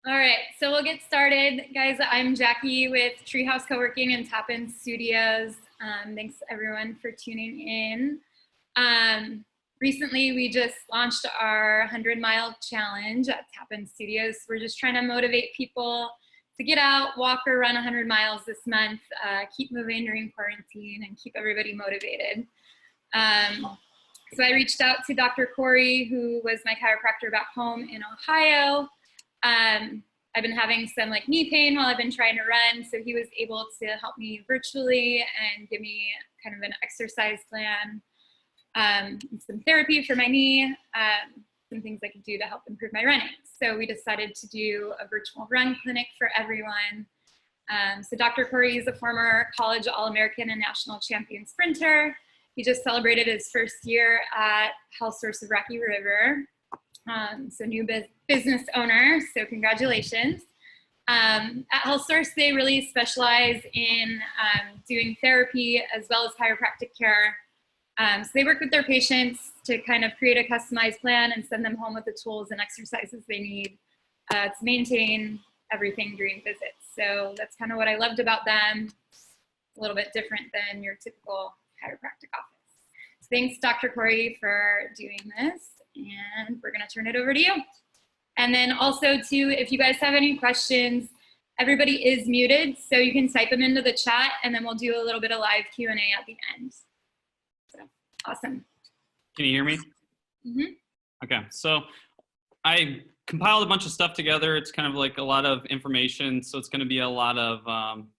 All right, so we'll get started. Guys, I'm Jackie with Treehouse Co-working and Tap-In Studios. Thanks everyone for tuning in. Recently, we just launched our 100-mile challenge at Tap-In Studios. We're just trying to motivate people to get out, walk or run 100 miles this month, keep moving during quarantine, and keep everybody motivated. So I reached out to Dr. Cory, who was my chiropractor back home in Ohio. I've been having some knee pain while I've been trying to run, so he was able to help me virtually and give me kind of an exercise plan, some therapy for my knee, some things I could do to help improve my running. So we decided to do a virtual run clinic for everyone. So Dr. Cory is a former college All-American and national champion sprinter. He just celebrated his first year at HealthSource of Rocky River. So new business owner, so congratulations. At HealthSource, they really specialize in doing therapy as well as chiropractic care. So they work with their patients to kind of create a customized plan and send them home with the tools and exercises they need to maintain everything during visits. So that's kind of what I loved about them. It's a little bit different than your typical chiropractic office. So thanks, Dr. Cory, for doing this. And we're gonna turn it over to you. And then also too, if you guys have any questions, everybody is muted, so you can type them into the chat and then we'll do a little bit of live Q&A at the end. So, awesome. Can you hear me? Mm-hmm. Okay, so I compiled a bunch of stuff together. It's kind of like a lot of information, so it's gonna be a lot of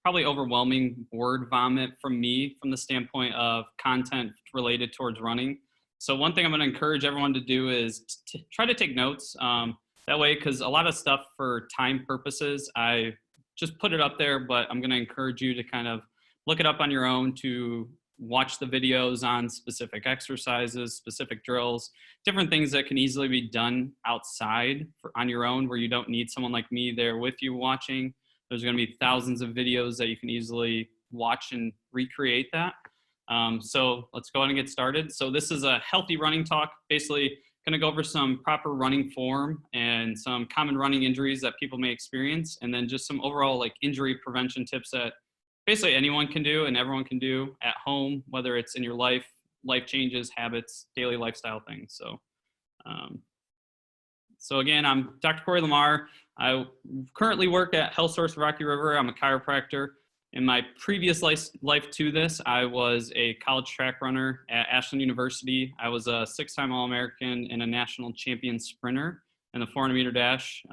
probably overwhelming word vomit from me from the standpoint of content related towards running. So one thing I'm going to encourage everyone to do is try to take notes. That way, because a lot of stuff for time purposes, I just put it up there, but I'm going to encourage you to kind of look it up on your own, to watch the videos on specific exercises, specific drills, different things that can easily be done outside on your own, where you don't need someone like me there with you watching. There's going to be thousands of videos that you can easily watch and recreate that. So let's go ahead and get started. So this is a healthy running talk, basically going to go over some proper running form and some common running injuries that people may experience, and then just some overall injury prevention tips that basically anyone can do and everyone can do at home, whether it's in your life changes, habits, daily lifestyle things. So again, I'm Dr. Cory Lamar. I currently work at HealthSource of Rocky River. I'm a chiropractor. In my previous life to this, I was a college track runner at Ashland University. I was a 6-time All-American and a national champion sprinter in the 400-meter dash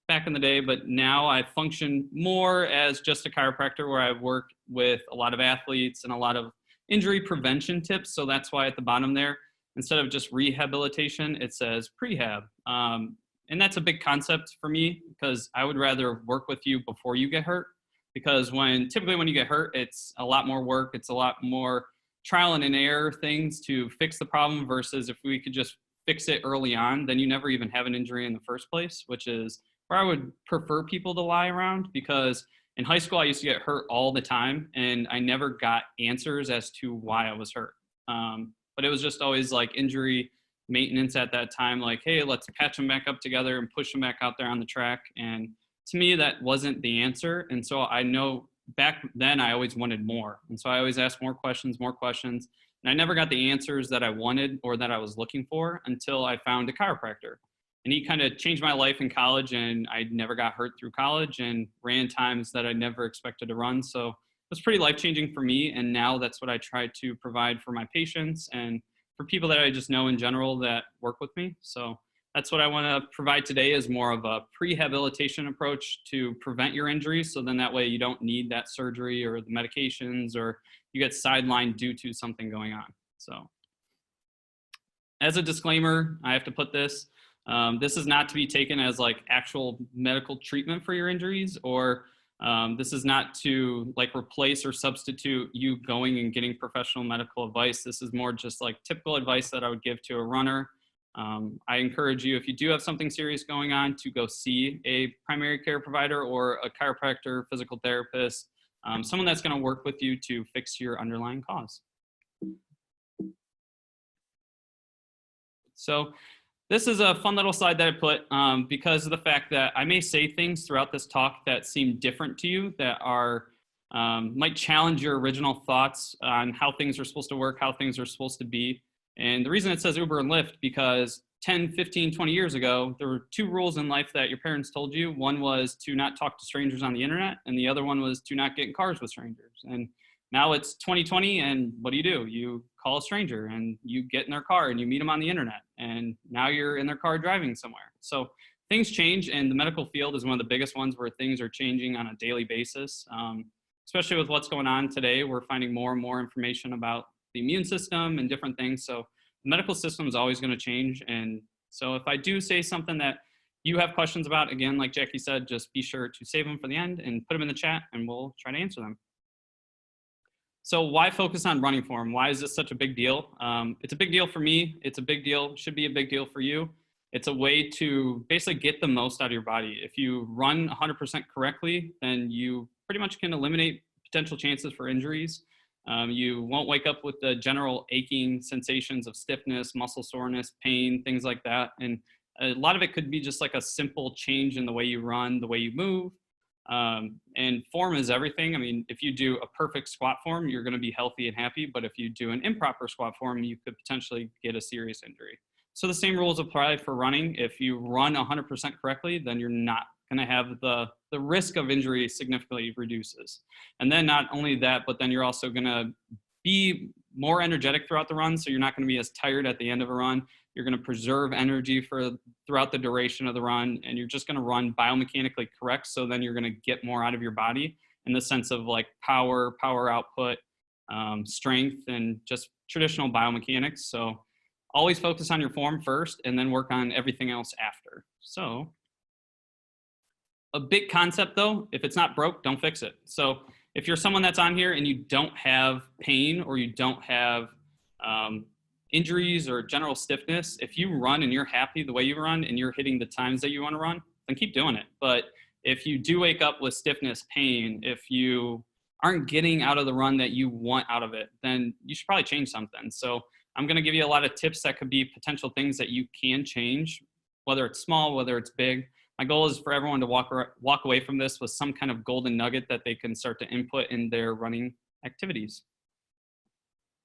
back in the day, but now I function more as just a chiropractor, where I work with a lot of athletes and a lot of injury prevention tips. So that's why at the bottom there, instead of just rehabilitation, it says prehab. And that's a big concept for me, because I would rather work with you before you get hurt. Because typically when you get hurt, it's a lot more work. It's a lot more trial and error things to fix the problem, versus if we could just fix it early on, then you never even have an injury in the first place, which is where I would prefer people to lie around. Because in high school, I used to get hurt all the time and I never got answers as to why I was hurt. But it was just always injury maintenance at that time. Hey, let's patch them back up together and push them back out there on the track. And to me, that wasn't the answer. And so I know back then I always wanted more. And so I always asked more questions. And I never got the answers that I wanted or that I was looking for until I found a chiropractor. And he kind of changed my life in college, and I never got hurt through college and ran times that I never expected to run. So it was pretty life-changing for me. And now that's what I try to provide for my patients and for people that I just know in general that work with me. So that's what I want to provide today, is more of a prehabilitation approach to prevent your injuries. So then that way you don't need that surgery or the medications, or you get sidelined due to something going on. So as a disclaimer, I have to put this. This is not to be taken as actual medical treatment for your injuries, or this is not to replace or substitute you going and getting professional medical advice. This is more just typical advice that I would give to a runner. I encourage you, if you do have something serious going on, to go see a primary care provider or a chiropractor, physical therapist, someone that's going to work with you to fix your underlying cause. So This is a fun little slide that I put because of the fact that I may say things throughout this talk that seem different to you, that are might challenge your original thoughts on how things are supposed to work, how things are supposed to be. And the reason it says Uber and Lyft, because 10, 15, 20 years ago, there were two rules in life that your parents told you. One was to not talk to strangers on the internet, and the other one was to not get in cars with strangers. And now it's 2020, and what do? You call a stranger, and you get in their car, and you meet them on the internet, and now you're in their car driving somewhere. So things change, and the medical field is one of the biggest ones where things are changing on a daily basis. Especially with what's going on today, we're finding more and more information about the immune system and different things. So the medical system is always going to change. And so if I do say something that you have questions about, again, like Jackie said, just be sure to save them for the end and put them in the chat, and we'll try to answer them. So why focus on running form? Why is this such a big deal? It's a big deal for me. It's a big deal, should be a big deal for you. It's a way to basically get the most out of your body. If you run 100% correctly, then you pretty much can eliminate potential chances for injuries. You won't wake up with the general aching sensations of stiffness, muscle soreness, pain, things like that. And a lot of it could be just like a simple change in the way you run, the way you move. And form is everything. I mean, if you do a perfect squat form, you're going to be healthy and happy. But if you do an improper squat form, you could potentially get a serious injury. So the same rules apply for running. If you run 100% correctly, then you're not going to have the risk of injury significantly reduces. And then not only that, but then you're also going to be more energetic throughout the run. So you're not going to be as tired at the end of a run. You're going to preserve energy throughout the duration of the run, and you're just going to run biomechanically correct. So then you're going to get more out of your body in the sense of like power output, strength, and just traditional biomechanics. So always focus on your form first and then work on everything else after. So a big concept though, if it's not broke, don't fix it. So if you're someone that's on here and you don't have pain or you don't have injuries or general stiffness, if you run and you're happy the way you run and you're hitting the times that you want to run, then keep doing it. But if you do wake up with stiffness, pain, if you aren't getting out of the run that you want out of it, then you should probably change something. So I'm going to give you a lot of tips that could be potential things that you can change, whether it's small, whether it's big. My goal is for everyone to walk away from this with some kind of golden nugget that they can start to input in their running activities.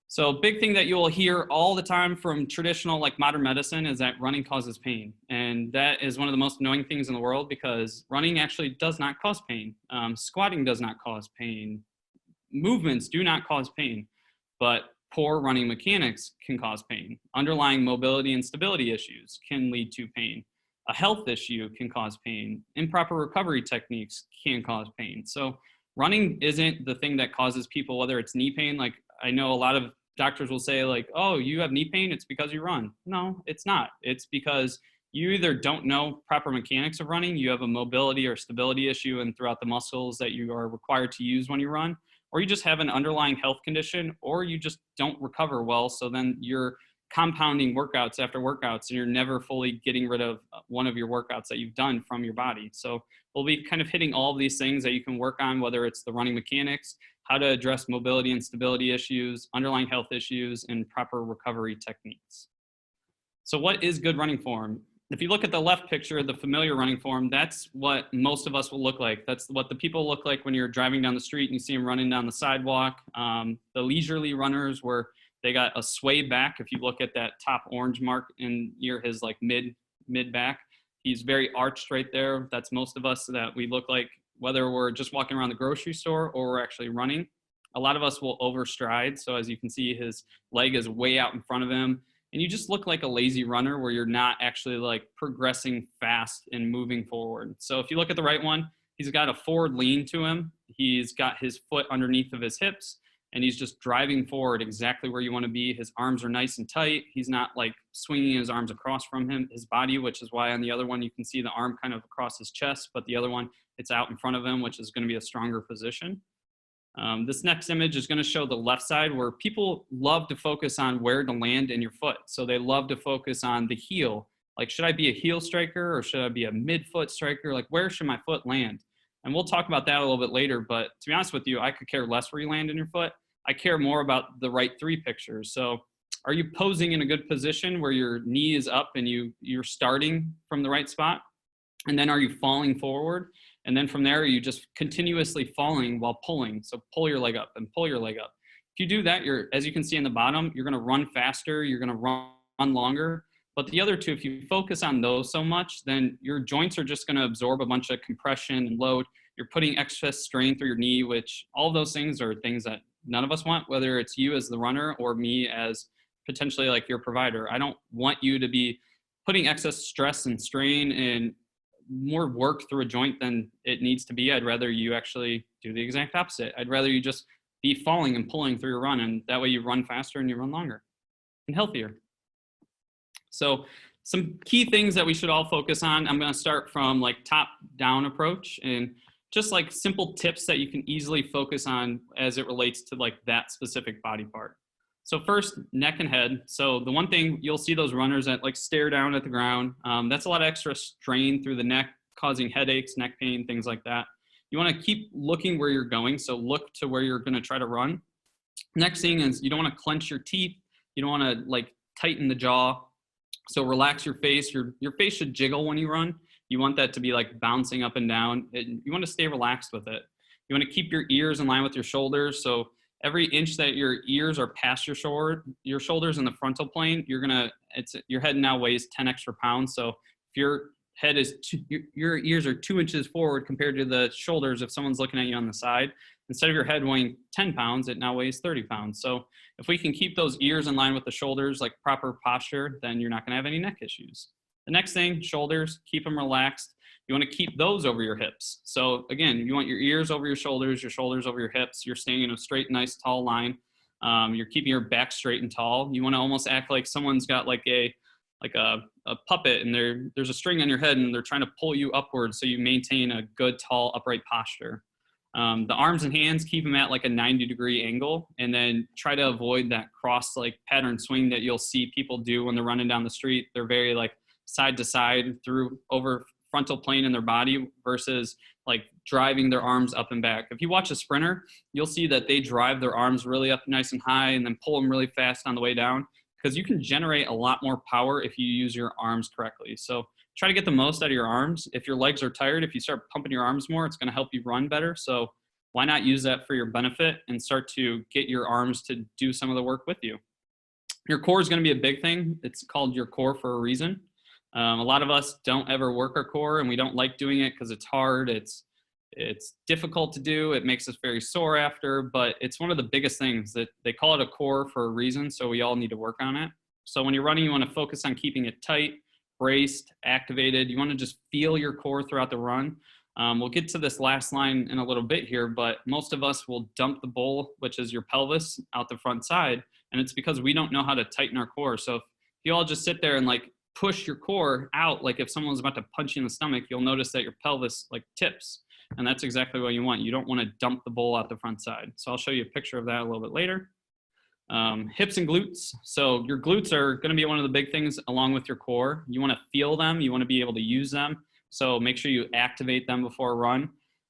So big thing that you will hear all the time from traditional like modern medicine is that running causes pain. And that is one of the most annoying things in the world because running actually does not cause pain. Squatting does not cause pain. Movements do not cause pain, but poor running mechanics can cause pain. Underlying mobility and stability issues can lead to pain. A health issue can cause pain. Improper recovery techniques can cause pain. So running isn't the thing that causes people, whether it's knee pain. Like I know a lot of doctors will say like, oh, you have knee pain, it's because you run. No, it's not. It's because you either don't know proper mechanics of running, you have a mobility or stability issue and throughout the muscles that you are required to use when you run, or you just have an underlying health condition, or you just don't recover well. So then you're compounding workouts after workouts and you're never fully getting rid of one of your workouts that you've done from your body. So we'll be kind of hitting all of these things that you can work on, whether it's the running mechanics, how to address mobility and stability issues, underlying health issues, and proper recovery techniques. So what is good running form? If you look at the left picture, the familiar running form, that's what most of us will look like. That's what the people look like when you're driving down the street and you see them running down the sidewalk. The leisurely runners where they got a sway back. If you look at that top orange mark in near his like mid back, he's very arched right there. That's most of us that we look like, whether we're just walking around the grocery store or we're actually running. A lot of us will overstride. So as you can see, his leg is way out in front of him. And you just look like a lazy runner where you're not actually like progressing fast and moving forward. So if you look at the right one, he's got a forward lean to him. He's got his foot underneath of his hips and he's just driving forward exactly where you want to be. His arms are nice and tight. He's not like swinging his arms across from his body, which is why on the other one, you can see the arm kind of across his chest, but the other one, it's out in front of him, which is going to be a stronger position. This next image is going to show the left side where people love to focus on where to land in your foot. So they love to focus on the heel. Like, should I be a heel striker or should I be a mid-foot striker? Like, where should my foot land? And we'll talk about that a little bit later. But to be honest with you, I could care less where you land in your foot. I care more about the right three pictures. So are you posing in a good position where your knee is up and you're starting from the right spot? And then are you falling forward? And then from there, are you just continuously falling while pulling? So pull your leg up and pull your leg up. If you do that, as you can see in the bottom, you're going to run faster, you're going to run longer. But the other two, if you focus on those so much, then your joints are just going to absorb a bunch of compression and load. You're putting excess strain through your knee, which all of those things are things that none of us want, whether it's you as the runner or me as potentially like your provider. I don't want you to be putting excess stress and strain and more work through a joint than it needs to be. I'd rather you actually do the exact opposite. I'd rather you just be falling and pulling through your run, and that way you run faster and you run longer and healthier. So some key things that we should all focus on. I'm going to start from like top down approach and just like simple tips that you can easily focus on as it relates to like that specific body part. So first, neck and head. So the one thing you'll see those runners that like stare down at the ground, that's a lot of extra strain through the neck, causing headaches, neck pain, things like that. You want to keep looking where you're going. So look to where you're going to try to run. Next thing is you don't want to clench your teeth. You don't want to like tighten the jaw. So relax your face. Your face should jiggle when you run. You want that to be like bouncing up and down. You want to stay relaxed with it. You want to keep your ears in line with your shoulders. So every inch that your ears are past your shoulders in the frontal plane, your head now weighs 10 extra pounds. So if your head is your ears are 2 inches forward compared to the shoulders, if someone's looking at you on the side, instead of your head weighing 10 pounds, it now weighs 30 pounds. So if we can keep those ears in line with the shoulders, like proper posture, then you're not going to have any neck issues. The next thing, shoulders, keep them relaxed. You want to keep those over your hips. So again, you want your ears over your shoulders over your hips. You're staying in a straight, nice, tall line. You're keeping your back straight and tall. You want to almost act like someone's got like a puppet and there's a string on your head and they're trying to pull you upwards so you maintain a good, tall, upright posture. The arms and hands, keep them at like a 90-degree angle, and then try to avoid that cross like pattern swing that you'll see people do when they're running down the street. They're very like side to side through over frontal plane in their body versus like driving their arms up and back. If you watch a sprinter, you'll see that they drive their arms really up nice and high and then pull them really fast on the way down, because you can generate a lot more power if you use your arms correctly. So try to get the most out of your arms. If your legs are tired, if you start pumping your arms more, it's going to help you run better. So why not use that for your benefit and start to get your arms to do some of the work with you? Your core is going to be a big thing. It's called your core for a reason. A lot of us don't ever work our core, and we don't like doing it because it's hard. It's difficult to do. It makes us very sore after, but it's one of the biggest things. That they call it a core for a reason, so we all need to work on it. So when you're running, you want to focus on keeping it tight, braced, activated. You want to just feel your core throughout the run. We'll get to this last line in a little bit here, but most of us will dump the bowl, which is your pelvis, out the front side, and it's because we don't know how to tighten our core. So if you all just sit there and like push your core out, like if someone's about to punch you in the stomach, you'll notice that your pelvis like tips, and that's exactly what you want. You don't want to dump the bowl out the front side. So I'll show you a picture of that a little bit later. Hips and glutes. So your glutes are going to be one of the big things along with your core. You want to feel them. You want to be able to use them. So make sure you activate them before a run.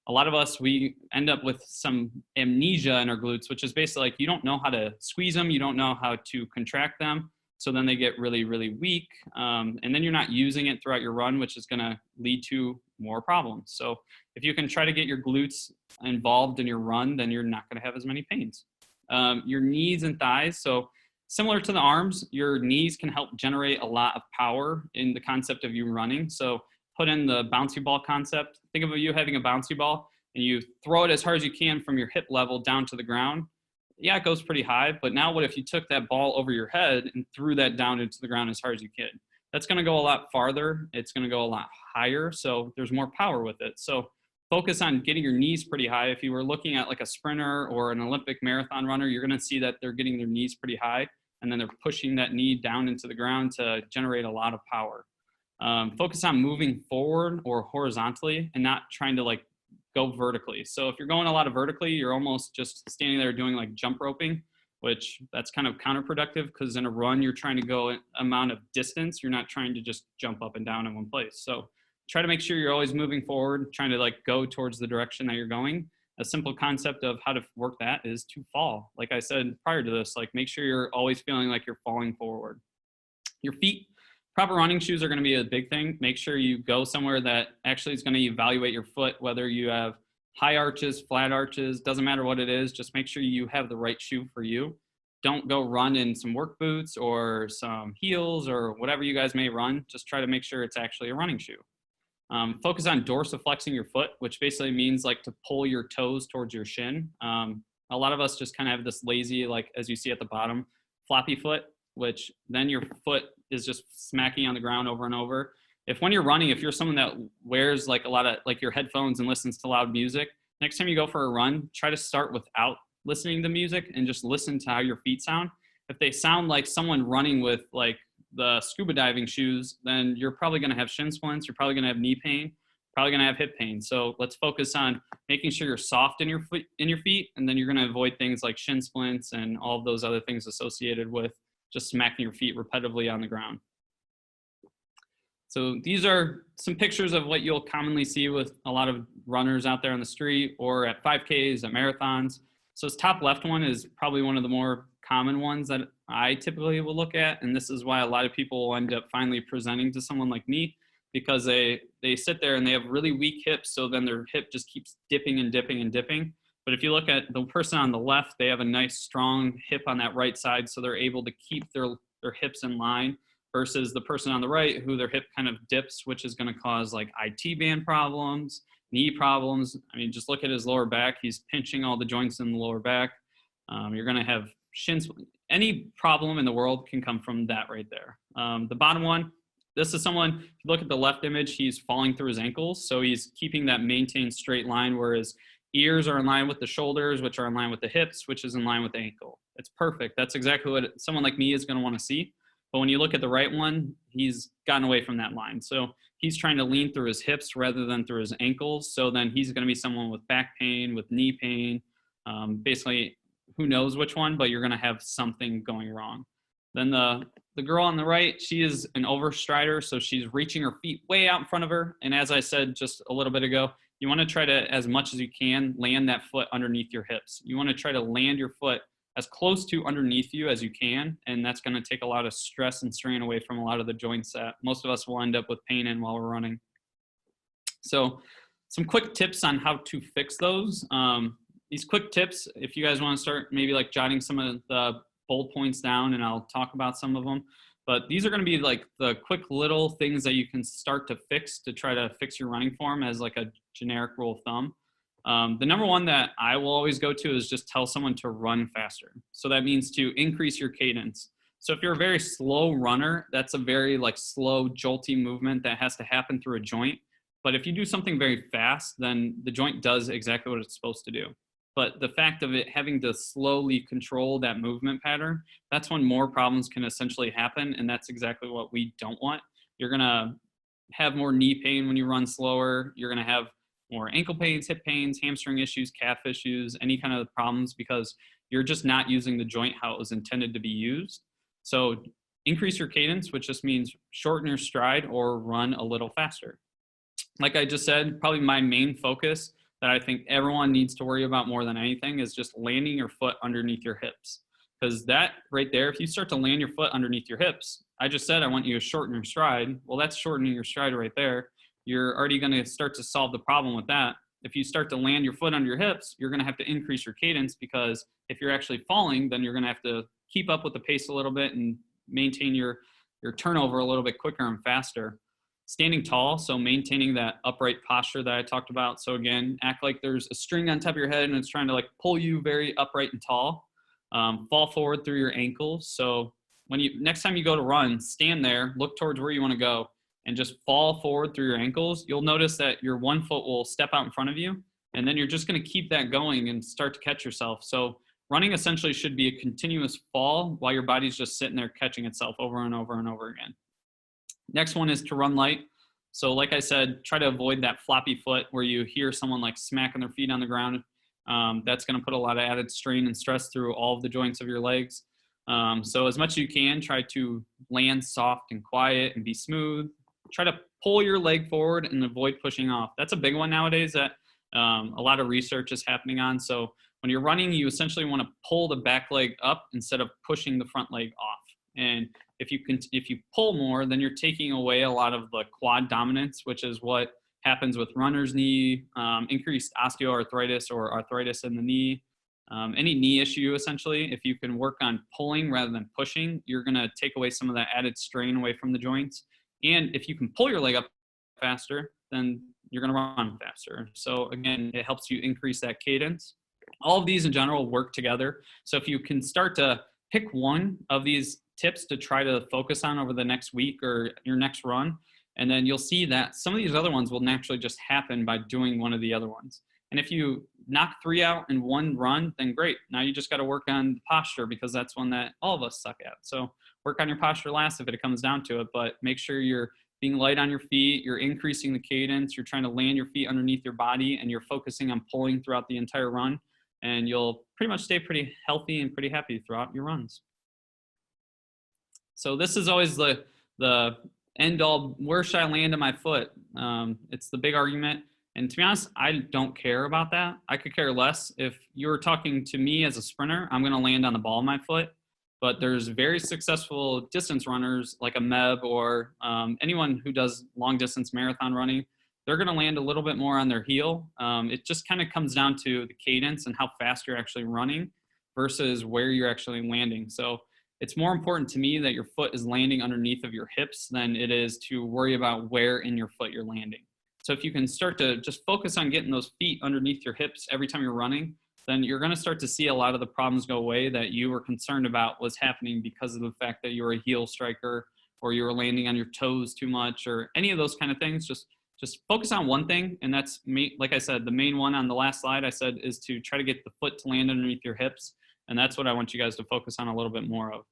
A lot of us, we end up with some amnesia in our glutes, which is basically like you don't know how to squeeze them. You don't know how to contract them. So then they get really, really weak. And then you're not using it throughout your run, which is going to lead to more problems. So if you can try to get your glutes involved in your run, then you're not going to have as many pains. Your knees and thighs. So similar to the arms, your knees can help generate a lot of power in the concept of you running. So put in the bouncy ball concept. Think of you having a bouncy ball and you throw it as hard as you can from your hip level down to the ground. Yeah, it goes pretty high, but now what if you took that ball over your head and threw that down into the ground as hard as you could? That's going to go a lot farther. It's going to go a lot higher, so there's more power with it. So focus on getting your knees pretty high. If you were looking at like a sprinter or an Olympic marathon runner, you're going to see that they're getting their knees pretty high, and then they're pushing that knee down into the ground to generate a lot of power. Focus on moving forward or horizontally and not trying to like go vertically. So if you're going a lot of vertically, you're almost just standing there doing like jump roping, which that's kind of counterproductive because in a run, you're trying to go an amount of distance. You're not trying to just jump up and down in one place. So try to make sure you're always moving forward, trying to like go towards the direction that you're going. a simple concept of how to work that is to fall. Like I said prior to this, like make sure you're always feeling like you're falling forward. Your feet, proper running shoes are going to be a big thing. Make sure you go somewhere that actually is going to evaluate your foot, whether you have high arches, flat arches, doesn't matter what it is. Just make sure you have the right shoe for you. Don't go run in some work boots or some heels or whatever you guys may run. Just try to make sure it's actually a running shoe. Focus on dorsiflexing your foot, which basically means like to pull your toes towards your shin. A lot of us just kind of have this lazy, like as you see at the bottom, floppy foot, which then your foot is just smacking on the ground over and over. When you're running, if you're someone that wears like a lot of like your headphones and listens to loud music, next time you go for a run, try to start without listening to music and just listen to how your feet sound. If they sound like someone running with like the scuba diving shoes, then you're probably going to have shin splints. You're probably going to have knee pain, probably going to have hip pain. So let's focus on making sure you're soft in your feet, and then you're going to avoid things like shin splints and all of those other things associated with just smacking your feet repetitively on the ground. So these are some pictures of what you'll commonly see with a lot of runners out there on the street or at 5Ks, at marathons. So this top left one is probably one of the more common ones that I typically will look at. And this is why a lot of people will end up finally presenting to someone like me, because they sit there and they have really weak hips. So then their hip just keeps dipping and dipping and dipping. But if you look at the person on the left, they have a nice strong hip on that right side. So they're able to keep their hips in line, versus the person on the right who their hip kind of dips, which is going to cause like IT band problems, knee problems. I mean, just look at his lower back. He's pinching all the joints in the lower back. You're going to have shins. Any problem in the world can come from that right there. The bottom one, this is someone, if you look at the left image, he's falling through his ankles. So he's keeping that maintained straight line where his ears are in line with the shoulders, which are in line with the hips, which is in line with the ankle. It's perfect. That's exactly what someone like me is going to want to see. But when you look at the right one, he's gotten away from that line. So he's trying to lean through his hips rather than through his ankles. So then he's going to be someone with back pain, with knee pain, basically who knows which one, but you're going to have something going wrong. Then the girl on the right, she is an overstrider. So she's reaching her feet way out in front of her. And as I said just a little bit ago, you want to try to, as much as you can, land that foot underneath your hips. You want to try to land your foot as close to underneath you as you can, and that's going to take a lot of stress and strain away from a lot of the joints that most of us will end up with pain in while we're running. So some quick tips on how to fix those. These quick tips, if you guys want to start maybe like jotting some of the bullet points down, and I'll talk about some of them, but these are going to be like the quick little things that you can start to fix to try to fix your running form as like a generic rule of thumb. The number one that I will always go to is just tell someone to run faster. So that means to increase your cadence. So if you're a very slow runner, that's a very like slow jolty movement that has to happen through a joint. But if you do something very fast, then the joint does exactly what it's supposed to do. But the fact of it having to slowly control that movement pattern, that's when more problems can essentially happen. And that's exactly what we don't want. You're going to have more knee pain when you run slower. You're going to have more ankle pains, hip pains, hamstring issues, calf issues, any kind of problems, because you're just not using the joint how it was intended to be used. So increase your cadence, which just means shorten your stride or run a little faster. Like I just said, probably my main focus that I think everyone needs to worry about more than anything is just landing your foot underneath your hips. Because that right there, if you start to land your foot underneath your hips, I just said I want you to shorten your stride. Well, that's shortening your stride right there. You're already going to start to solve the problem with that. If you start to land your foot under your hips, you're going to have to increase your cadence, because if you're actually falling, then you're going to have to keep up with the pace a little bit and maintain your turnover a little bit quicker and faster. Standing tall, so maintaining that upright posture that I talked about. So again, act like there's a string on top of your head and it's trying to like pull you very upright and tall. Fall forward through your ankles. So when next time you go to run, stand there, look towards where you want to go, and just fall forward through your ankles. You'll notice that your one foot will step out in front of you, and then you're just going to keep that going and start to catch yourself. So running essentially should be a continuous fall while your body's just sitting there catching itself over and over and over again. Next one is to run light. So like I said, try to avoid that floppy foot where you hear someone like smacking their feet on the ground. That's going to put a lot of added strain and stress through all of the joints of your legs. So as much as you can, try to land soft and quiet and be smooth. Try to pull your leg forward and avoid pushing off. That's a big one nowadays that a lot of research is happening on. So when you're running, you essentially want to pull the back leg up instead of pushing the front leg off. And if you pull more, then you're taking away a lot of the quad dominance, which is what happens with runner's knee, increased osteoarthritis or arthritis in the knee, any knee issue. Essentially, if you can work on pulling rather than pushing, you're going to take away some of that added strain away from the joints. And if you can pull your leg up faster, then you're going to run faster. So again, it helps you increase that cadence. All of these in general work together. So if you can start to pick one of these tips to try to focus on over the next week or your next run, and then you'll see that some of these other ones will naturally just happen by doing one of the other ones. And if you knock 3 out in one run, then great. Now you just got to work on the posture, because that's one that all of us suck at. So work on your posture last if it comes down to it, but make sure you're being light on your feet, you're increasing the cadence, you're trying to land your feet underneath your body, and you're focusing on pulling throughout the entire run, and you'll pretty much stay pretty healthy and pretty happy throughout your runs. So this is always the end all, where should I land on my foot? It's the big argument. And to be honest, I don't care about that. I could care less. If you're talking to me as a sprinter, I'm going to land on the ball of my foot. But there's very successful distance runners like a Meb or anyone who does long distance marathon running. They're going to land a little bit more on their heel. It just kind of comes down to the cadence and how fast you're actually running versus where you're actually landing. So it's more important to me that your foot is landing underneath of your hips than it is to worry about where in your foot you're landing. So if you can start to just focus on getting those feet underneath your hips every time you're running, then you're going to start to see a lot of the problems go away that you were concerned about was happening because of the fact that you were a heel striker or you were landing on your toes too much or any of those kind of things. Just focus on one thing. And that's, like I said, the main one on the last slide I said is to try to get the foot to land underneath your hips. And that's what I want you guys to focus on a little bit more of.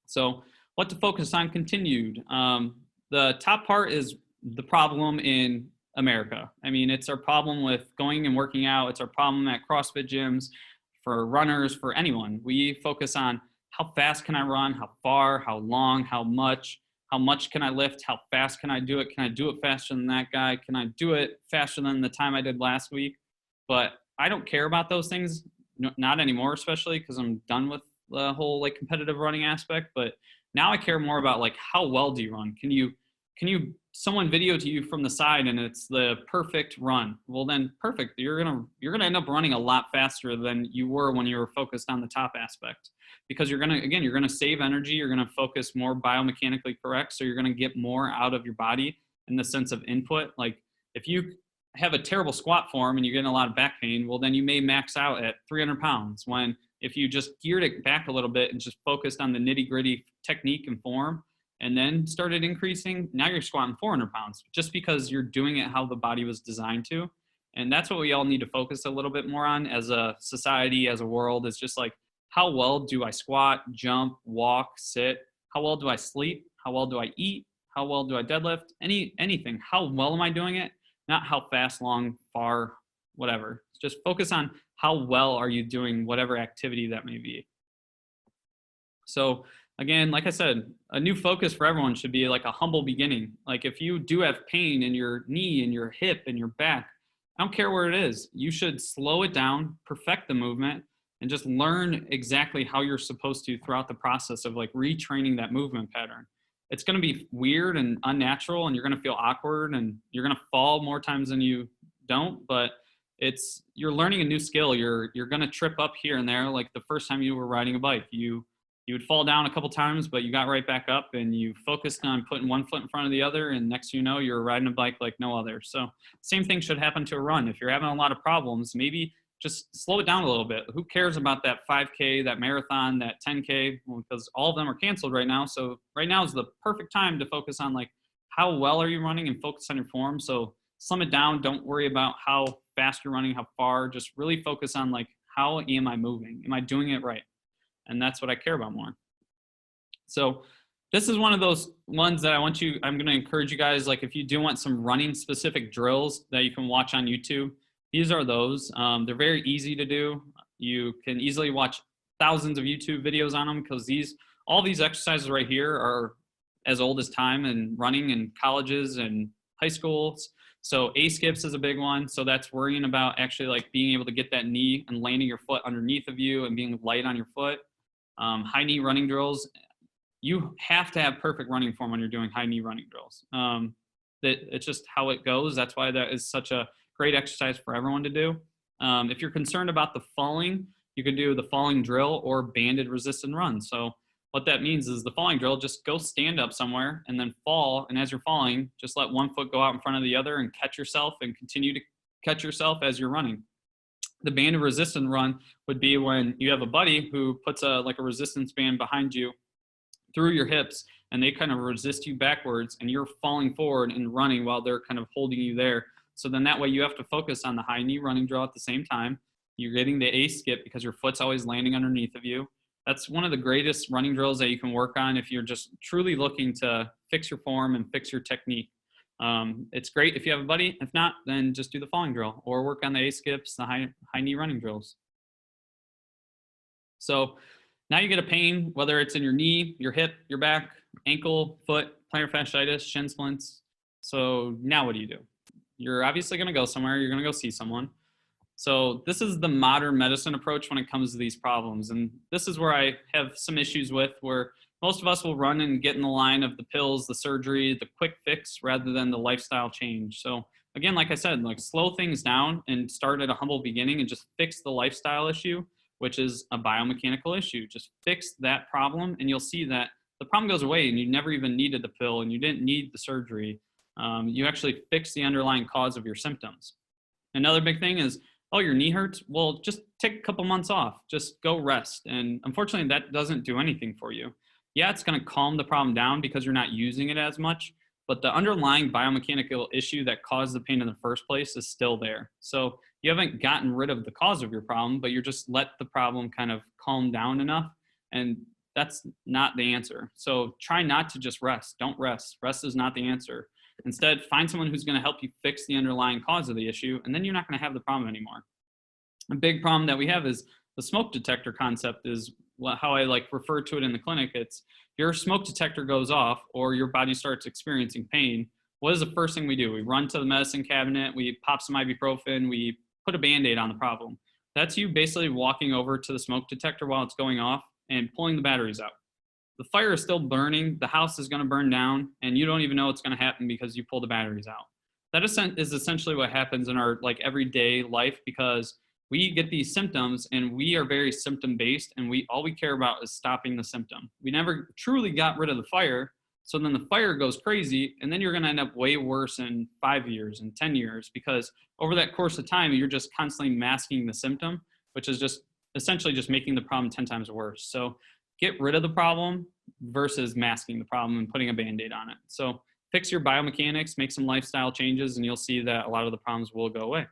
So what to focus on continued. The top part is the problem in America. I mean, it's our problem with going and working out. It's our problem at CrossFit gyms, for runners, for anyone. We focus on how fast can I run, how far, how long, how much can I lift, how fast can I do it? Can I do it faster than that guy? Can I do it faster than the time I did last week? But I don't care about those things, not anymore, especially because I'm done with the whole like competitive running aspect. But now I care more about like, how well do you run? Can you someone video to you from the side and it's the perfect run? Well, then perfect. You're gonna end up running a lot faster than you were when you were focused on the top aspect, because you're gonna save energy. You're gonna focus more biomechanically correct, so you're gonna get more out of your body in the sense of input. Like if you have a terrible squat form and you're getting a lot of back pain, well, then you may max out at 300 pounds. When if you just geared it back a little bit and just focused on the nitty gritty technique and form, and then started increasing, now you're squatting 400 pounds just because you're doing it how the body was designed to. And that's what we all need to focus a little bit more on as a society, as a world, is just like, how well do I squat, jump, walk, sit? How well do I sleep? How well do I eat? How well do I deadlift? Anything. How well am I doing it? Not how fast, long, far, whatever. Just focus on how well are you doing whatever activity that may be. So again, like I said, a new focus for everyone should be like a humble beginning. Like if you do have pain in your knee and your hip and your back, I don't care where it is. You should slow it down, perfect the movement, and just learn exactly how you're supposed to throughout the process of like retraining that movement pattern. It's going to be weird and unnatural, and you're going to feel awkward, and you're going to fall more times than you don't, but you're learning a new skill. You're going to trip up here and there. Like the first time you were riding a bike, you would fall down a couple times, but you got right back up and you focused on putting one foot in front of the other. And next, you know, you're riding a bike like no other. So same thing should happen to a run. If you're having a lot of problems, maybe just slow it down a little bit. Who cares about that 5K, that marathon, that 10K? Well, because all of them are canceled right now. So right now is the perfect time to focus on like, how well are you running, and focus on your form. So slim it down. Don't worry about how fast you're running, how far. Just really focus on like, how am I moving? Am I doing it right? And that's what I care about more. So this is one of those ones that I'm going to encourage you guys, like if you do want some running specific drills that you can watch on YouTube, these are those. They're very easy to do. You can easily watch thousands of YouTube videos on them, because all these exercises right here are as old as time, and running and colleges and high schools. So A-skips is a big one. So that's worrying about actually like being able to get that knee and landing your foot underneath of you and being light on your foot. High knee running drills, you have to have perfect running form when you're doing high knee running drills. It's just how it goes. That's why that is such a great exercise for everyone to do. If you're concerned about the falling, you can do the falling drill or banded resist and run. So what that means is the falling drill, just go stand up somewhere and then fall. And as you're falling, just let one foot go out in front of the other and catch yourself and continue to catch yourself as you're running. The banded resist and run would be when you have a buddy who puts a resistance band behind you through your hips, and they kind of resist you backwards, and you're falling forward and running while they're kind of holding you there. So then that way you have to focus on the high knee running drill at the same time. You're getting the A skip because your foot's always landing underneath of you. That's one of the greatest running drills that you can work on if you're just truly looking to fix your form and fix your technique. It's great if you have a buddy. If not, then just do the falling drill or work on the A skips, the high knee running drills. So now you get a pain, whether it's in your knee, your hip, your back, ankle, foot, plantar fasciitis, shin splints. So now what do? You're obviously going to go somewhere. You're going to go see someone. So this is the modern medicine approach when it comes to these problems. And this is where I have some issues with, where most of us will run and get in the line of the pills, the surgery, the quick fix, rather than the lifestyle change. So again, like I said, like slow things down and start at a humble beginning and just fix the lifestyle issue, which is a biomechanical issue. Just fix that problem and you'll see that the problem goes away and you never even needed the pill and you didn't need the surgery. You actually fix the underlying cause of your symptoms. Another big thing is, oh, your knee hurts? Well, just take a couple months off. Just go rest. And unfortunately, that doesn't do anything for you. Yeah, it's going to calm the problem down because you're not using it as much, but the underlying biomechanical issue that caused the pain in the first place is still there. So you haven't gotten rid of the cause of your problem, but you're just let the problem kind of calm down enough. And that's not the answer. So try not to just rest. Don't rest. Rest is not the answer. Instead, find someone who's going to help you fix the underlying cause of the issue, and then you're not going to have the problem anymore. A big problem that we have is the smoke detector concept is how I like refer to it in the clinic. It's your smoke detector goes off or your body starts experiencing pain. What is the first thing we do? We run to the medicine cabinet, we pop some ibuprofen, we put a Band-Aid on the problem. That's you basically walking over to the smoke detector while it's going off and pulling the batteries out. The fire is still burning, the house is going to burn down, and you don't even know what's going to happen because you pull the batteries out. That is essentially what happens in our like everyday life, because we get these symptoms and we are very symptom based, and all we care about is stopping the symptom. We never truly got rid of the fire. So then the fire goes crazy, and then you're going to end up way worse in 5 years and 10 years, because over that course of time, you're just constantly masking the symptom, which is just essentially just making the problem 10 times worse. So get rid of the problem versus masking the problem and putting a Band-Aid on it. So fix your biomechanics, make some lifestyle changes, and you'll see that a lot of the problems will go away.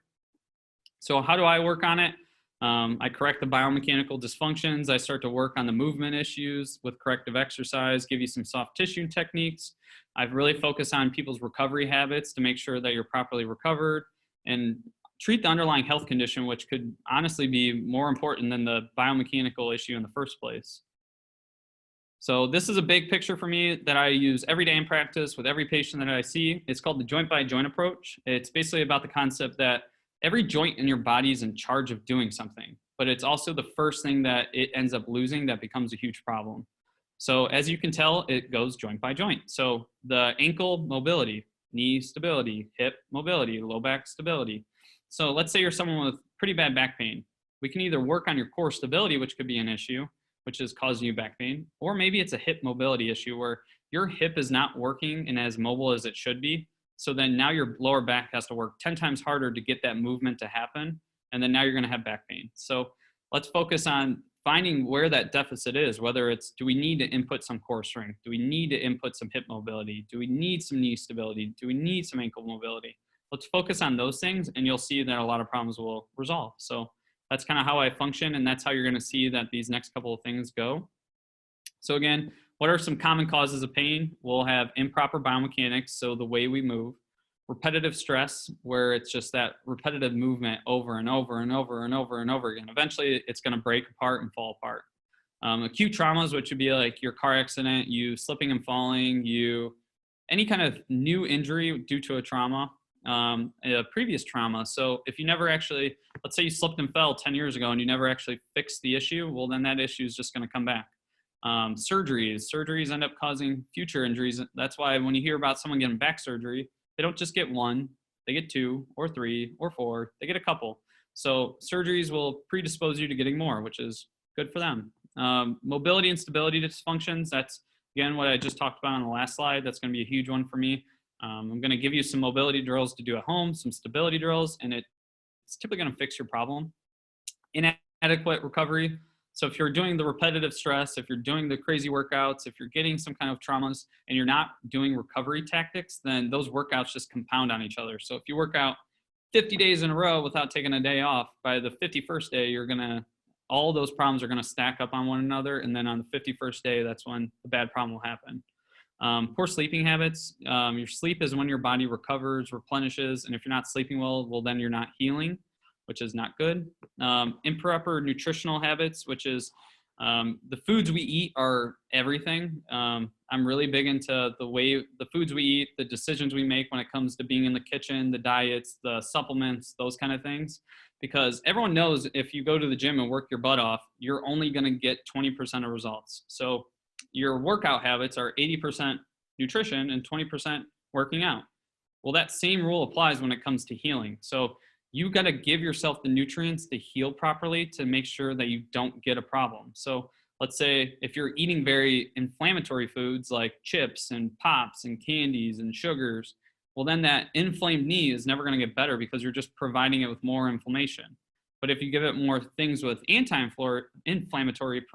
So how do I work on it? I correct the biomechanical dysfunctions. I start to work on the movement issues with corrective exercise, give you some soft tissue techniques. I've really focused on people's recovery habits to make sure that you're properly recovered, and treat the underlying health condition, which could honestly be more important than the biomechanical issue in the first place. So this is a big picture for me that I use every day in practice with every patient that I see. It's called the joint by joint approach. It's basically about the concept that every joint in your body is in charge of doing something, but it's also the first thing that it ends up losing that becomes a huge problem. So as you can tell, it goes joint by joint. So the ankle mobility, knee stability, hip mobility, low back stability. So let's say you're someone with pretty bad back pain. We can either work on your core stability, which could be an issue, which is causing you back pain, or maybe it's a hip mobility issue where your hip is not working and as mobile as it should be. So then now your lower back has to work 10 times harder to get that movement to happen. And then now you're going to have back pain. So let's focus on finding where that deficit is, whether it's, do we need to input some core strength? Do we need to input some hip mobility? Do we need some knee stability? Do we need some ankle mobility? Let's focus on those things, and you'll see that a lot of problems will resolve. So that's kind of how I function, and that's how you're going to see that these next couple of things go. So again, what are some common causes of pain? We'll have improper biomechanics, so the way we move. Repetitive stress, where it's just that repetitive movement over and over and over and over and over again. Eventually, it's going to break apart and fall apart. Acute traumas, which would be like your car accident, you slipping and falling, you any kind of new injury due to a trauma, a previous trauma. So if you never actually, let's say you slipped and fell 10 years ago and you never actually fixed the issue, well, then that issue is just going to come back. Surgeries end up causing future injuries. That's why when you hear about someone getting back surgery, they don't just get one, they get 2 or 3 or 4, they get a couple. So surgeries will predispose you to getting more, which is good for them. Mobility and stability dysfunctions, that's again what I just talked about on the last slide. That's going to be a huge one for me. I'm going to give you some mobility drills to do at home, some stability drills, and it's typically going to fix your problem. Inadequate recovery. So if you're doing the repetitive stress, if you're doing the crazy workouts, if you're getting some kind of traumas and you're not doing recovery tactics, then those workouts just compound on each other. So if you work out 50 days in a row without taking a day off, by the 51st day, all those problems are going to stack up on one another. And then on the 51st day, that's when the bad problem will happen. Poor sleeping habits. Your sleep is when your body recovers, replenishes. And if you're not sleeping well, then you're not healing, which is not good. Improper nutritional habits, which is the foods we eat are everything. I'm really big into the foods we eat, the decisions we make when it comes to being in the kitchen, the diets, the supplements, those kind of things. Because everyone knows if you go to the gym and work your butt off, you're only going to get 20% of results. So your workout habits are 80% nutrition and 20% working out. Well, that same rule applies when it comes to healing. So you got to give yourself the nutrients to heal properly to make sure that you don't get a problem. So let's say if you're eating very inflammatory foods like chips and pops and candies and sugars, well, then that inflamed knee is never going to get better because you're just providing it with more inflammation. But if you give it more things with anti-inflammatory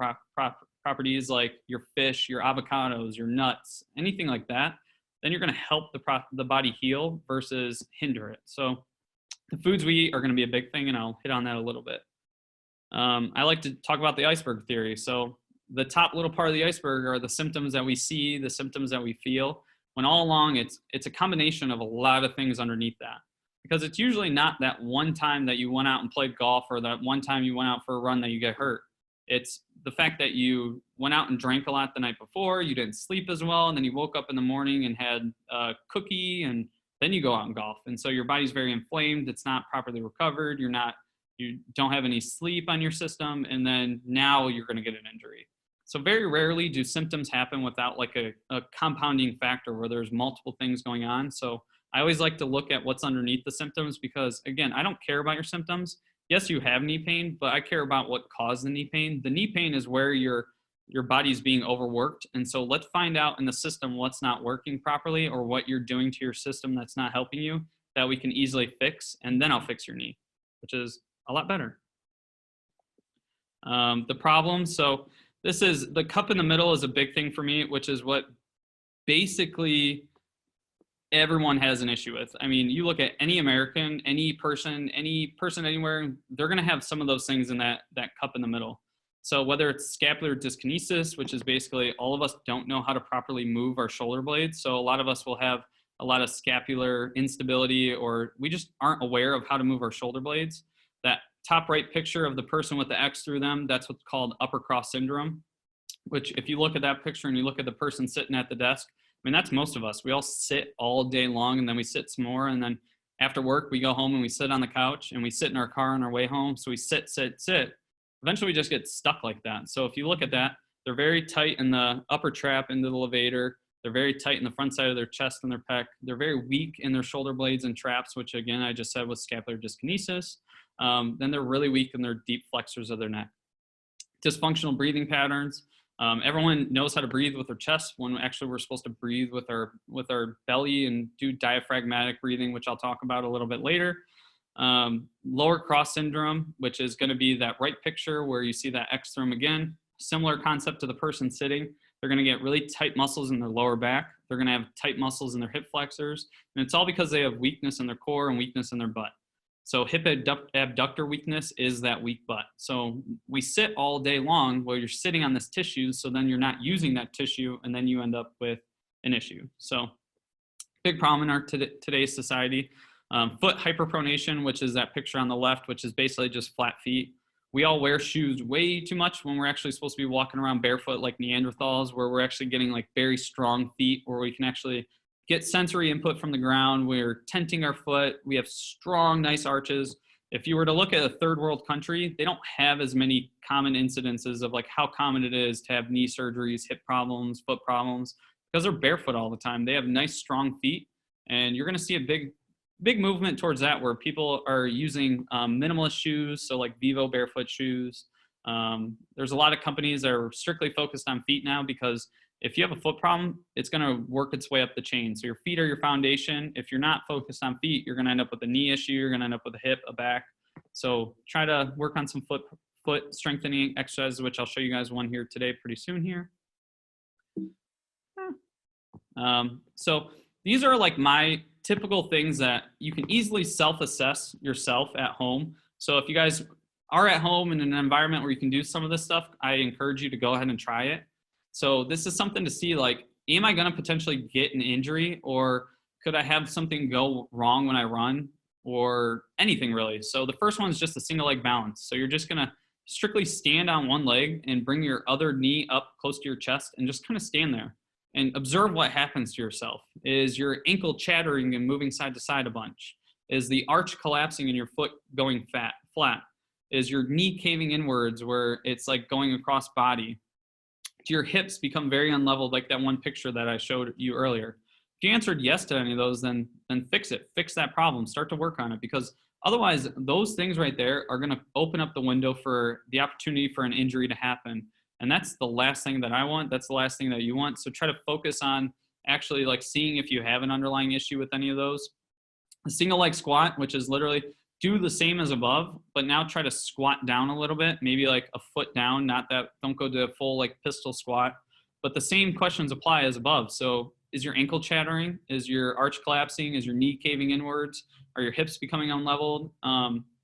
properties like your fish, your avocados, your nuts, anything like that, then you're going to help the body heal versus hinder it. So the foods we eat are going to be a big thing, and I'll hit on that a little bit. I like to talk about the iceberg theory. So the top little part of the iceberg are the symptoms that we see, the symptoms that we feel, when all along it's a combination of a lot of things underneath that. Because it's usually not that one time that you went out and played golf or that one time you went out for a run that you get hurt. It's the fact that you went out and drank a lot the night before, you didn't sleep as well, and then you woke up in the morning and had a cookie, and then you go out and golf. And so your body's very inflamed, it's not properly recovered, you don't have any sleep on your system, and then now you're going to get an injury. So very rarely do symptoms happen without like a compounding factor where there's multiple things going on. So I always like to look at what's underneath the symptoms because, again, I don't care about your symptoms. Yes, you have knee pain, but I care about what caused the knee pain. The knee pain is where your body's being overworked. And so let's find out in the system what's not working properly or what you're doing to your system that's not helping you that we can easily fix, and then I'll fix your knee, which is a lot better. The problem, so this is the cup in the middle is a big thing for me, which is what basically everyone has an issue with. I mean, you look at any American, any person anywhere, they're going to have some of those things in that cup in the middle. So whether it's scapular dyskinesis, which is basically all of us don't know how to properly move our shoulder blades. So a lot of us will have a lot of scapular instability, or we just aren't aware of how to move our shoulder blades. That top right picture of the person with the X through them, that's what's called upper cross syndrome, which if you look at that picture and you look at the person sitting at the desk, I mean, that's most of us. We all sit all day long and then we sit some more. And then after work, we go home and we sit on the couch and we sit in our car on our way home. So we sit. Eventually we just get stuck like that. So if you look at that, they're very tight in the upper trap into the levator. They're very tight in the front side of their chest and their pec. They're very weak in their shoulder blades and traps, which again, I just said was scapular dyskinesis. Then they're really weak in their deep flexors of their neck. Dysfunctional breathing patterns. Everyone knows how to breathe with their chest when actually we're supposed to breathe with our belly and do diaphragmatic breathing, which I'll talk about a little bit later. Lower cross syndrome, which is going to be that right picture where you see that X through them again. Similar concept to the person sitting. They're going to get really tight muscles in their lower back. They're going to have tight muscles in their hip flexors. And it's all because they have weakness in their core and weakness in their butt. So hip abductor weakness is that weak butt. So we sit all day long while you're sitting on this tissue, so then you're not using that tissue, and then you end up with an issue. So big problem in our today's society. Foot hyperpronation, which is that picture on the left, which is basically just flat feet. We all wear shoes way too much when we're actually supposed to be walking around barefoot like Neanderthals, where we're actually getting like very strong feet, where we can actually get sensory input from the ground. We're tenting our foot. We have strong, nice arches. If you were to look at a third world country, they don't have as many common incidences of like how common it is to have knee surgeries, hip problems, foot problems, because they're barefoot all the time. They have nice, strong feet, and you're going to see a big movement towards that where people are using minimalist shoes, so like Vivo barefoot shoes. There's a lot of companies that are strictly focused on feet now because if you have a foot problem, it's going to work its way up the chain. So your feet are your foundation. If you're not focused on feet, you're going to end up with a knee issue. You're going to end up with a hip, a back. So try to work on some foot strengthening exercises, which I'll show you guys one here today pretty soon here. So these are like my typical things that you can easily self-assess yourself at home. So if you guys are at home in an environment where you can do some of this stuff, I encourage you to go ahead and try it. So this is something to see, like, am I going to potentially get an injury, or could I have something go wrong when I run, or anything really? So the first one is just a single leg balance. So you're just going to strictly stand on one leg and bring your other knee up close to your chest and just kind of stand there and observe what happens to yourself. Is your ankle chattering and moving side to side a bunch? Is the arch collapsing and your foot going flat? Is your knee caving inwards where it's like going across body? Do your hips become very unleveled, like that one picture that I showed you earlier? If you answered yes to any of those, then fix it. Fix that problem. Start to work on it, because otherwise those things right there are going to open up the window for the opportunity for an injury to happen. And that's the last thing that I want. That's the last thing that you want. So try to focus on actually like seeing if you have an underlying issue with any of those. A single leg squat, which is literally do the same as above, but now try to squat down a little bit, maybe like a foot down, don't go to a full like pistol squat, but the same questions apply as above. So is your ankle chattering? Is your arch collapsing? Is your knee caving inwards? Are your hips becoming unleveled?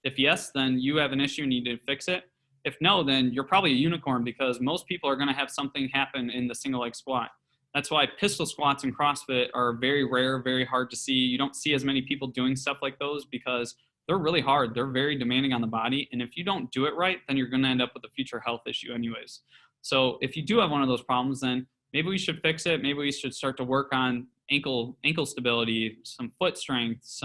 If yes, then you have an issue and need to fix it. If no, then you're probably a unicorn, because most people are going to have something happen in the single leg squat. That's why pistol squats in CrossFit are very rare, very hard to see. You don't see as many people doing stuff like those because they're really hard. They're very demanding on the body. And if you don't do it right, then you're going to end up with a future health issue anyways. So if you do have one of those problems, then maybe we should fix it. Maybe we should start to work on ankle stability, some foot strength,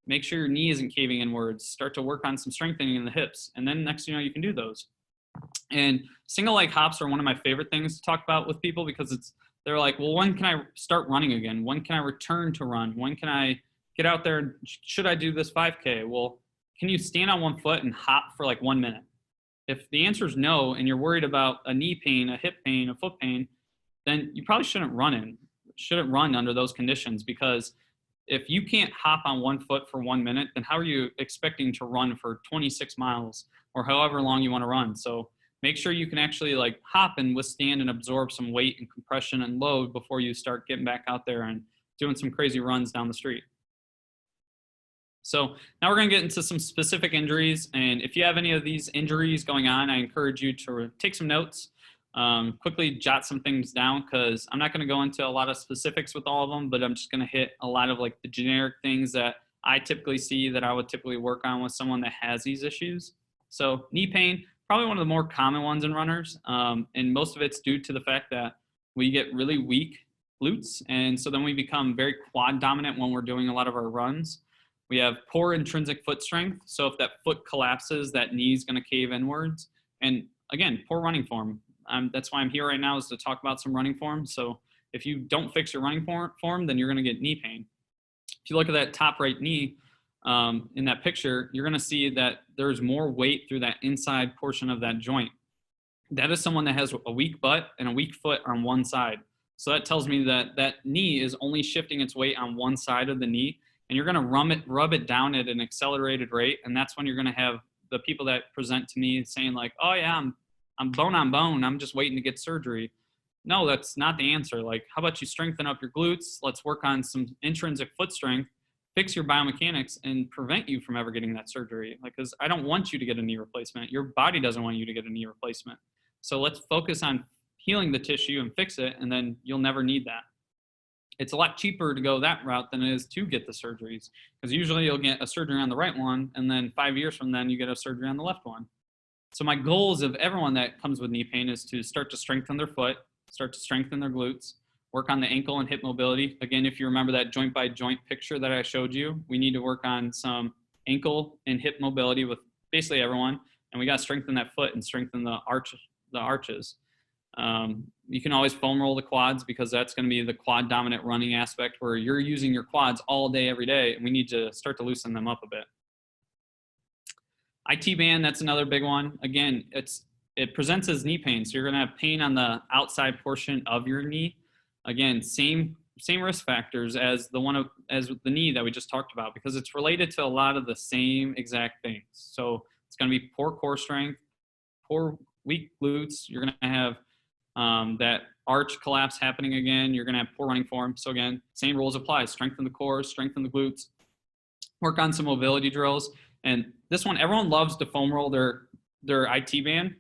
make sure your knee isn't caving inwards, start to work on some strengthening in the hips. And then next, you can do those. And single leg hops are one of my favorite things to talk about with people, because they're like, well, when can I start running again? When can I return to run? When can I get out there? Should I do this 5K? Well, can you stand on one foot and hop for like 1 minute? If the answer is no, and you're worried about a knee pain, a hip pain, a foot pain, then you probably shouldn't run under those conditions, because if you can't hop on one foot for 1 minute, then how are you expecting to run for 26 miles or however long you want to run? So make sure you can actually like hop and withstand and absorb some weight and compression and load before you start getting back out there and doing some crazy runs down the street. So now we're going to get into some specific injuries. And if you have any of these injuries going on, I encourage you to take some notes, quickly jot some things down, because I'm not going to go into a lot of specifics with all of them, but I'm just going to hit a lot of like the generic things that I typically see that I would typically work on with someone that has these issues. So knee pain, probably one of the more common ones in runners. And most of it's due to the fact that we get really weak glutes. And so then we become very quad dominant when we're doing a lot of our runs. We have poor intrinsic foot strength. So if that foot collapses, that knee is going to cave inwards. And again, poor running form. That's why I'm here right now, is to talk about some running form. So if you don't fix your running form, then you're going to get knee pain. If you look at that top right knee in that picture, you're going to see that there's more weight through that inside portion of that joint. That is someone that has a weak butt and a weak foot on one side. So that tells me that that knee is only shifting its weight on one side of the knee. And you're going to rub it down at an accelerated rate. And that's when you're going to have the people that present to me saying like, oh yeah, I'm bone on bone. I'm just waiting to get surgery. No, that's not the answer. Like, how about you strengthen up your glutes? Let's work on some intrinsic foot strength, fix your biomechanics, and prevent you from ever getting that surgery. Like, because I don't want you to get a knee replacement. Your body doesn't want you to get a knee replacement. So let's focus on healing the tissue and fix it, and then you'll never need that. It's a lot cheaper to go that route than it is to get the surgeries, because usually you'll get a surgery on the right one, and then 5 years from then you get a surgery on the left one. So my goals of everyone that comes with knee pain is to start to strengthen their foot, start to strengthen their glutes, work on the ankle and hip mobility. Again, if you remember that joint by joint picture that I showed you, we need to work on some ankle and hip mobility with basically everyone. And we got to strengthen that foot and strengthen the arches. You can always foam roll the quads because that's going to be the quad dominant running aspect where you're using your quads all day, every day. And we need to start to loosen them up a bit. IT band, that's another big one. Again, it presents as knee pain. So you're going to have pain on the outside portion of your knee. Again, same risk factors as the knee that we just talked about, because it's related to a lot of the same exact things. So it's going to be poor core strength, poor weak glutes. You're going to have that arch collapse happening again. You're going to have poor running form. So again, same rules apply. Strengthen the core, strengthen the glutes, work on some mobility drills. And this one, everyone loves to foam roll their IT band.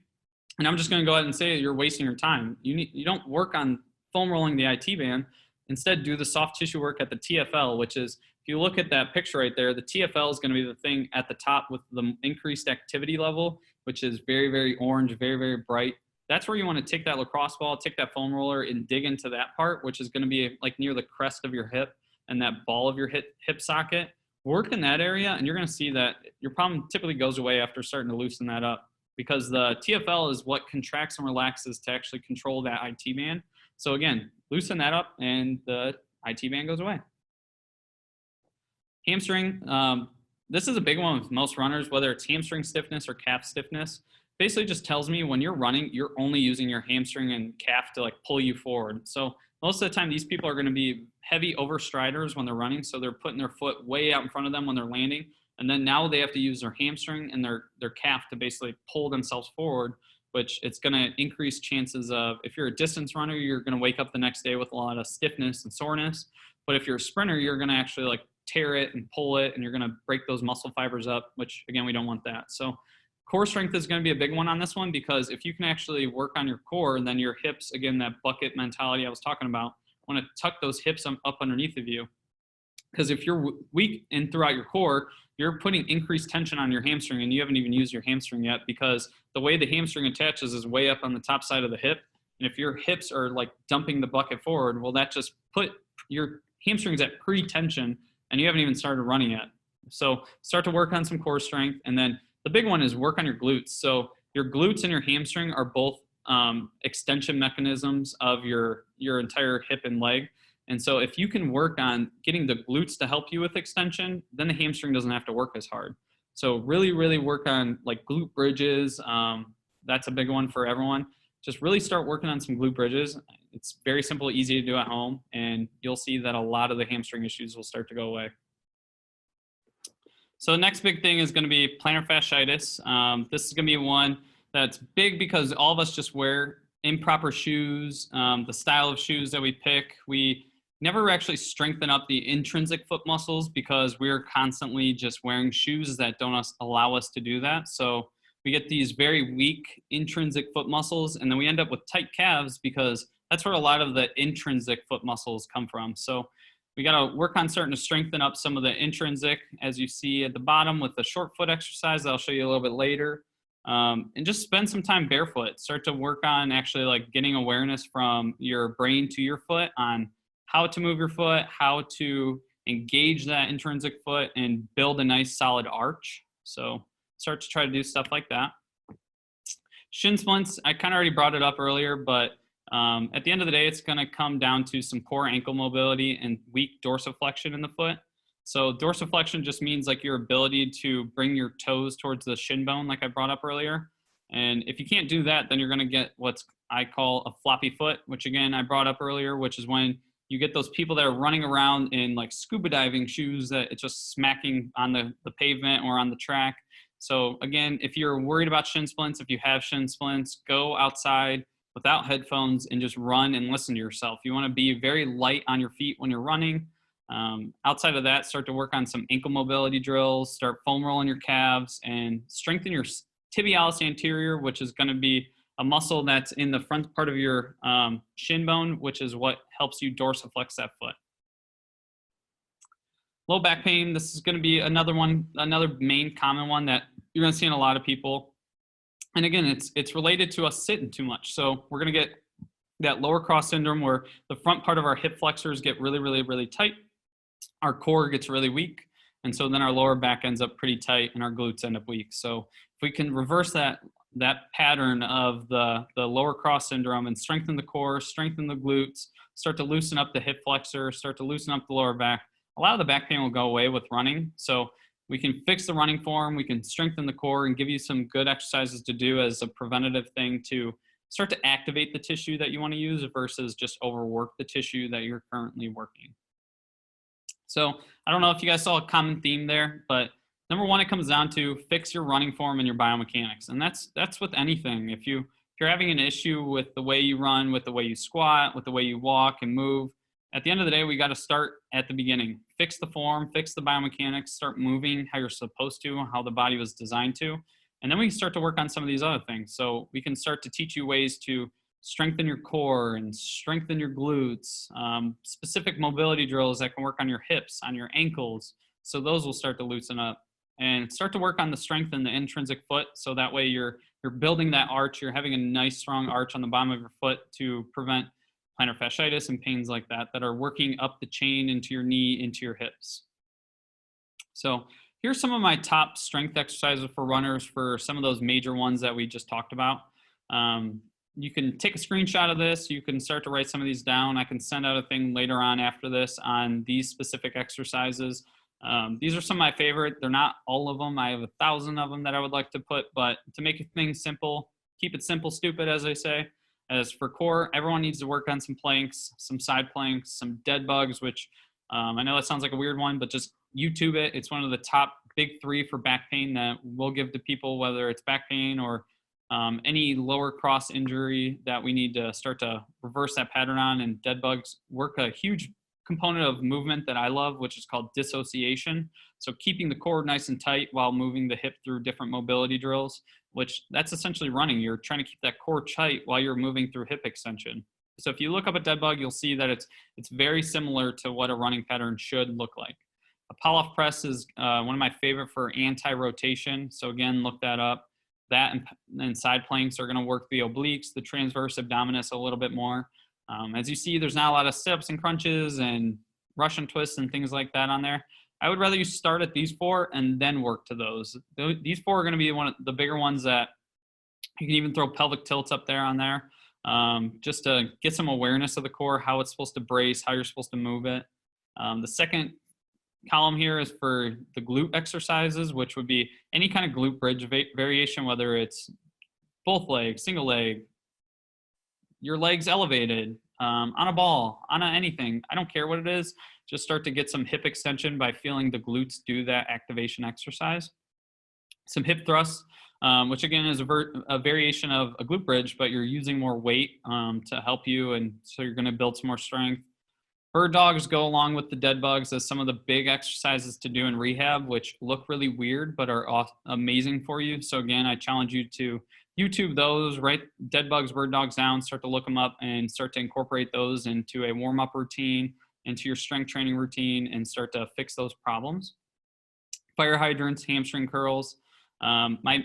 And I'm just going to go ahead and say you're wasting your time. You don't work on foam rolling the IT band. Instead, do the soft tissue work at the TFL, which is, if you look at that picture right there, the TFL is going to be the thing at the top with the increased activity level, which is very, very orange, very, very bright. That's where you want to take that lacrosse ball, take that foam roller and dig into that part, which is going to be like near the crest of your hip and that ball of your hip socket. Work in that area, and you're going to see that your problem typically goes away after starting to loosen that up, because the TFL is what contracts and relaxes to actually control that IT band. So again, loosen that up and the IT band goes away. Hamstring, this is a big one with most runners, whether it's hamstring stiffness or calf stiffness. Basically just tells me when you're running, you're only using your hamstring and calf to like pull you forward. So most of the time, these people are going to be heavy overstriders when they're running. So they're putting their foot way out in front of them when they're landing. And then now they have to use their hamstring and their calf to basically pull themselves forward, which it's going to increase chances of, if you're a distance runner, you're going to wake up the next day with a lot of stiffness and soreness. But if you're a sprinter, you're going to actually like tear it and pull it, and you're going to break those muscle fibers up, which again, we don't want that. So core strength is going to be a big one on this one, because if you can actually work on your core, and then your hips, again, that bucket mentality I was talking about, want to tuck those hips up underneath of you. Because if you're weak and throughout your core, you're putting increased tension on your hamstring, and you haven't even used your hamstring yet, because the way the hamstring attaches is way up on the top side of the hip. And if your hips are like dumping the bucket forward, well, that just put your hamstrings at pre-tension, and you haven't even started running yet. So start to work on some core strength. And then the big one is work on your glutes. So your glutes and your hamstring are both extension mechanisms of your entire hip and leg. And so if you can work on getting the glutes to help you with extension, then the hamstring doesn't have to work as hard. So really, really work on like glute bridges. That's a big one for everyone. Just really start working on some glute bridges. It's very simple, easy to do at home, and you'll see that a lot of the hamstring issues will start to go away. So the next big thing is going to be plantar fasciitis. This is going to be one that's big because all of us just wear improper shoes. The style of shoes that we pick, we never actually strengthen up the intrinsic foot muscles because we're constantly just wearing shoes that don't allow us to do that. So we get these very weak intrinsic foot muscles, and then we end up with tight calves because that's where a lot of the intrinsic foot muscles come from. So we got to work on starting to strengthen up some of the intrinsic, as you see at the bottom with the short foot exercise that I'll show you a little bit later. And just spend some time barefoot. Start to work on actually like getting awareness from your brain to your foot on how to move your foot, how to engage that intrinsic foot and build a nice solid arch. So start to try to do stuff like that. Shin splints, I kind of already brought it up earlier, but at the end of the day, it's going to come down to some poor ankle mobility and weak dorsiflexion in the foot. So dorsiflexion just means like your ability to bring your toes towards the shin bone, like I brought up earlier. And if you can't do that, then you're going to get what I call a floppy foot, which again, I brought up earlier, which is when you get those people that are running around in like scuba diving shoes that it's just smacking on the pavement or on the track. So again, if you're worried about shin splints, if you have shin splints, go outside without headphones and just run and listen to yourself. You want to be very light on your feet when you're running. Outside of that, start to work on some ankle mobility drills, start foam rolling your calves, and strengthen your tibialis anterior, which is going to be a muscle that's in the front part of your shin bone, which is what helps you dorsiflex that foot. Low back pain, this is going to be another main common one that you're going to see in a lot of people. And again, it's related to us sitting too much. So we're going to get that lower cross syndrome where the front part of our hip flexors get really, really, really tight. Our core gets really weak. And so then our lower back ends up pretty tight and our glutes end up weak. So if we can reverse that pattern of the lower cross syndrome and strengthen the core, strengthen the glutes, start to loosen up the hip flexor, start to loosen up the lower back, a lot of the back pain will go away with running. So we can fix the running form, we can strengthen the core and give you some good exercises to do as a preventative thing to start to activate the tissue that you want to use versus just overwork the tissue that you're currently working. So I don't know if you guys saw a common theme there, but number one, it comes down to fix your running form and your biomechanics. And that's with anything. If you're having an issue with the way you run, with the way you squat, with the way you walk and move, at the end of the day, we got to start at the beginning. Fix the form, fix the biomechanics, start moving how you're supposed to, how the body was designed to. And then we can start to work on some of these other things. So we can start to teach you ways to strengthen your core and strengthen your glutes, specific mobility drills that can work on your hips, on your ankles. So those will start to loosen up and start to work on the strength in the intrinsic foot. So that way you're building that arch, you're having a nice strong arch on the bottom of your foot to prevent plantar fasciitis and pains like that are working up the chain into your knee, into your hips. So here's some of my top strength exercises for runners for some of those major ones that we just talked about. You can take a screenshot of this. You can start to write some of these down. I can send out a thing later on after this on these specific exercises. These are some of my favorite. They're not all of them. I have 1,000 of them that I would like to put, but to make things simple, keep it simple, stupid, as they say. As for core, everyone needs to work on some planks, some side planks, some dead bugs, which I know that sounds like a weird one, but just YouTube it. It's one of the top big 3 for back pain that we'll give to people, whether it's back pain or any lower cross injury that we need to start to reverse that pattern on. And dead bugs work a huge component of movement that I love, which is called dissociation. So keeping the core nice and tight while moving the hip through different mobility drills, which that's essentially running. You're trying to keep that core tight while you're moving through hip extension. So if you look up a dead bug, you'll see that it's very similar to what a running pattern should look like. A pull-off press is one of my favorite for anti-rotation. So again, look that up. That and side planks are going to work the obliques, the transverse abdominis a little bit more. As you see, there's not a lot of sit-ups and crunches and Russian twists and things like that on there. I would rather you start at these 4 and then work to those. These 4 are going to be one of the bigger ones that you can even throw pelvic tilts up there on there, just to get some awareness of the core, how it's supposed to brace, how you're supposed to move it. The second column here is for the glute exercises, which would be any kind of glute bridge variation, whether it's both legs, single leg, your legs elevated, on a ball, on anything. I don't care what it is. Just start to get some hip extension by feeling the glutes do that activation exercise. Some hip thrusts, which again is a variation of a glute bridge, but you're using more weight to help you, and so you're going to build some more strength. Bird dogs go along with the dead bugs as some of the big exercises to do in rehab, which look really weird but are amazing for you. So again, I challenge you to YouTube those, write dead bugs, bird dogs down, start to look them up and start to incorporate those into a warm-up routine, into your strength training routine, and start to fix those problems. Fire hydrants, hamstring curls. My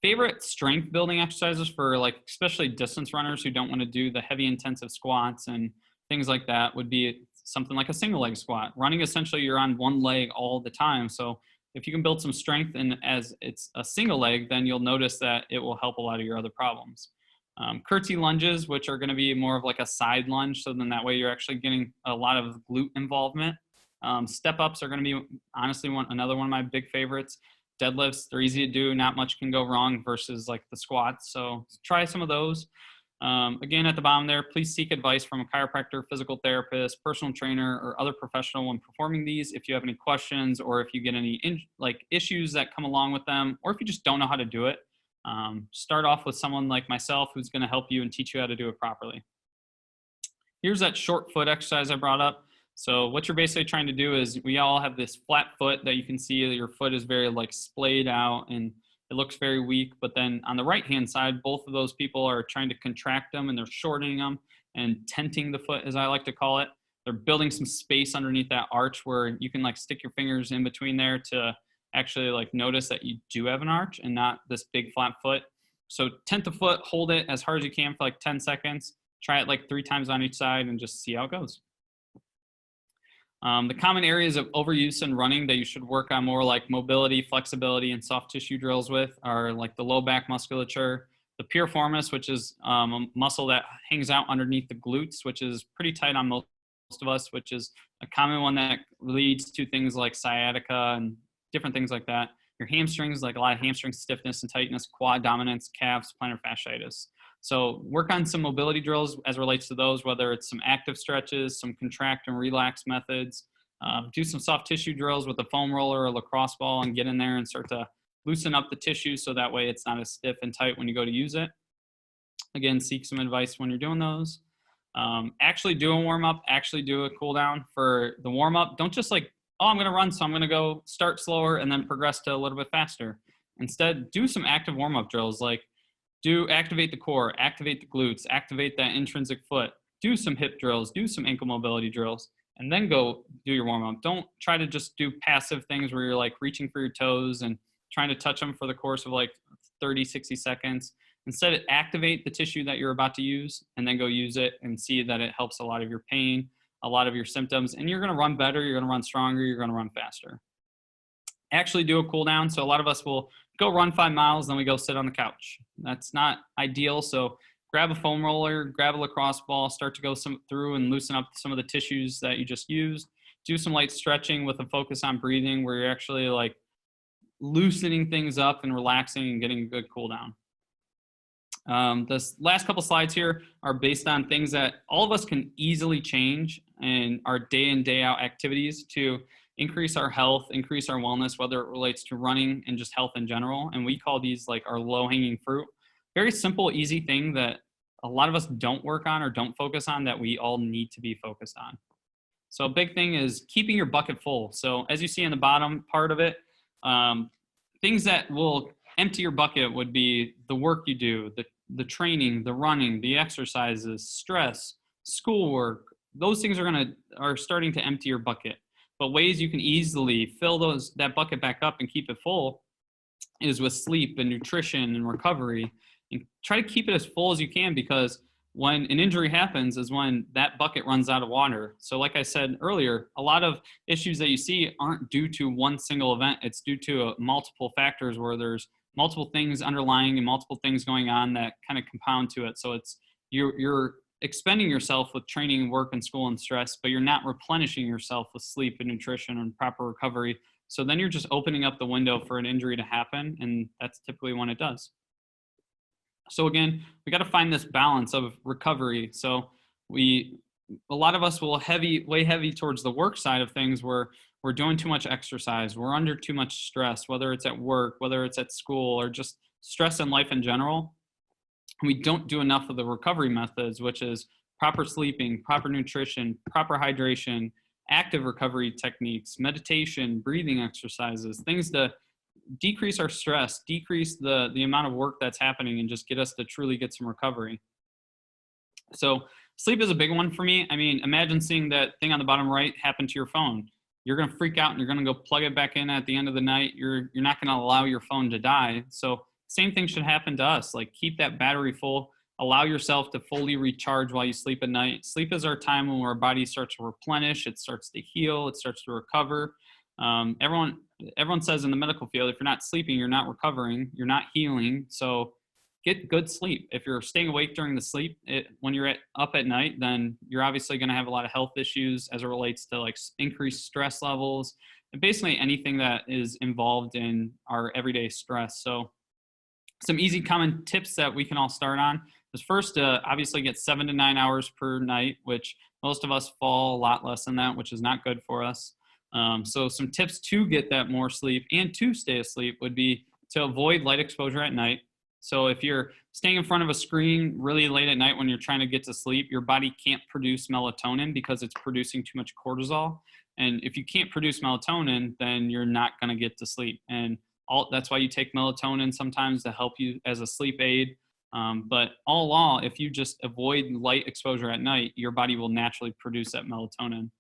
favorite strength building exercises for especially distance runners who don't want to do the heavy intensive squats and things like that would be something like a single leg squat. Running, essentially, you're on one leg all the time. So if you can build some strength and as it's a single leg, then you'll notice that it will help a lot of your other problems. Curtsy lunges, which are going to be more of like a side lunge. So then that way you're actually getting a lot of glute involvement. Step ups are going to be honestly another one of my big favorites. Deadlifts, they're easy to do. Not much can go wrong versus like the squats. So try some of those. Again, at the bottom there, please seek advice from a chiropractor, physical therapist, personal trainer, or other professional when performing these. If you have any questions or if you get any issues that come along with them, or if you just don't know how to do it, start off with someone like myself who's going to help you and teach you how to do it properly. Here's that short foot exercise I brought up. So what you're basically trying to do is we all have this flat foot that you can see that your foot is very splayed out and it looks very weak, but then on the right-hand side, both of those people are trying to contract them and they're shortening them and tenting the foot, as I like to call it. They're building some space underneath that arch where you can stick your fingers in between there to actually notice that you do have an arch and not this big flat foot. So tent the foot, hold it as hard as you can for 10 seconds. Try it like 3 times on each side and just see how it goes. The common areas of overuse in running that you should work on more, like mobility, flexibility, and soft tissue drills with, are like the low back musculature, the piriformis, which is a muscle that hangs out underneath the glutes, which is pretty tight on most of us, which is a common one that leads to things like sciatica and different things like that. Your hamstrings, like a lot of hamstring stiffness and tightness, quad dominance, calves, plantar fasciitis. So work on some mobility drills as relates to those, whether it's some active stretches, some contract and relax methods. Do some soft tissue drills with a foam roller or a lacrosse ball and get in there and start to loosen up the tissue so that way it's not as stiff and tight when you go to use it. Again, seek some advice when you're doing those. Actually do a warm-up, actually do a cool down for the warm-up. Don't just like, oh, I'm going to run, so I'm going to go start slower and then progress to a little bit faster. Instead, do some active warm-up drills, like activate the core, activate the glutes, activate that intrinsic foot, do some hip drills, do some ankle mobility drills, and then go do your warm-up. Don't try to just do passive things where you're like reaching for your toes and trying to touch them for the course of like 30, 60 seconds. Instead, activate the tissue that you're about to use and then go use it and see that it helps a lot of your pain, a lot of your symptoms, and you're going to run better, you're going to run stronger, you're going to run faster. Actually do a cool down. So a lot of us will go run 5 miles, then we go sit on the couch. That's not ideal. So grab a foam roller, grab a lacrosse ball, start to go through and loosen up some of the tissues that you just used. Do some light stretching with a focus on breathing where you're actually like loosening things up and relaxing and getting a good cool down. This last couple slides here are based on things that all of us can easily change in our day in, day out activities to increase our health, increase our wellness, whether it relates to running and just health in general. And we call these like our low hanging fruit. Very simple, easy thing that a lot of us don't work on or don't focus on that we all need to be focused on. So a big thing is keeping your bucket full. So as you see in the bottom part of it, things that will empty your bucket would be the work you do, the training, the running, the exercises, stress, schoolwork. Those things are starting to empty your bucket. But ways you can easily fill that bucket back up and keep it full is with sleep and nutrition and recovery. And try to keep it as full as you can, because when an injury happens is when that bucket runs out of water. So like I said earlier, a lot of issues that you see aren't due to one single event. It's due to multiple factors where there's multiple things underlying and multiple things going on that kind of compound to it. So it's you're expending yourself with training, work, and school and stress, but you're not replenishing yourself with sleep and nutrition and proper recovery. So then you're just opening up the window for an injury to happen, and that's typically when it does. So again, we got to find this balance of recovery. So a lot of us will weigh heavy towards the work side of things where we're doing too much exercise, we're under too much stress, whether it's at work, whether it's at school, or just stress in life in general. We don't do enough of the recovery methods, which is proper sleeping, proper nutrition, proper hydration, active recovery techniques, meditation, breathing exercises, things to decrease our stress, decrease the amount of work that's happening, and just get us to truly get some recovery. So sleep is a big one for me. I mean, imagine seeing that thing on the bottom right happen to your phone. You're going to freak out and you're going to go plug it back in at the end of the night. You're not going to allow your phone to die. So same thing should happen to us. Like, keep that battery full, allow yourself to fully recharge while you sleep at night. Sleep is our time when our body starts to replenish, it starts to heal, it starts to recover. Everyone says in the medical field, if you're not sleeping, you're not recovering, you're not healing. So get good sleep. If you're staying awake during the sleep, when you're up at night, then you're obviously going to have a lot of health issues as it relates to like increased stress levels and basically anything that is involved in our everyday stress. So some easy common tips that we can all start on is first to obviously get 7 to 9 hours per night, which most of us fall a lot less than that, which is not good for us. So some tips to get that more sleep and to stay asleep would be to avoid light exposure at night. So if you're staying in front of a screen really late at night when you're trying to get to sleep, your body can't produce melatonin because it's producing too much cortisol. And if you can't produce melatonin, then you're not going to get to sleep. And that's why you take melatonin sometimes to help you as a sleep aid. But all along, if you just avoid light exposure at night, your body will naturally produce that melatonin.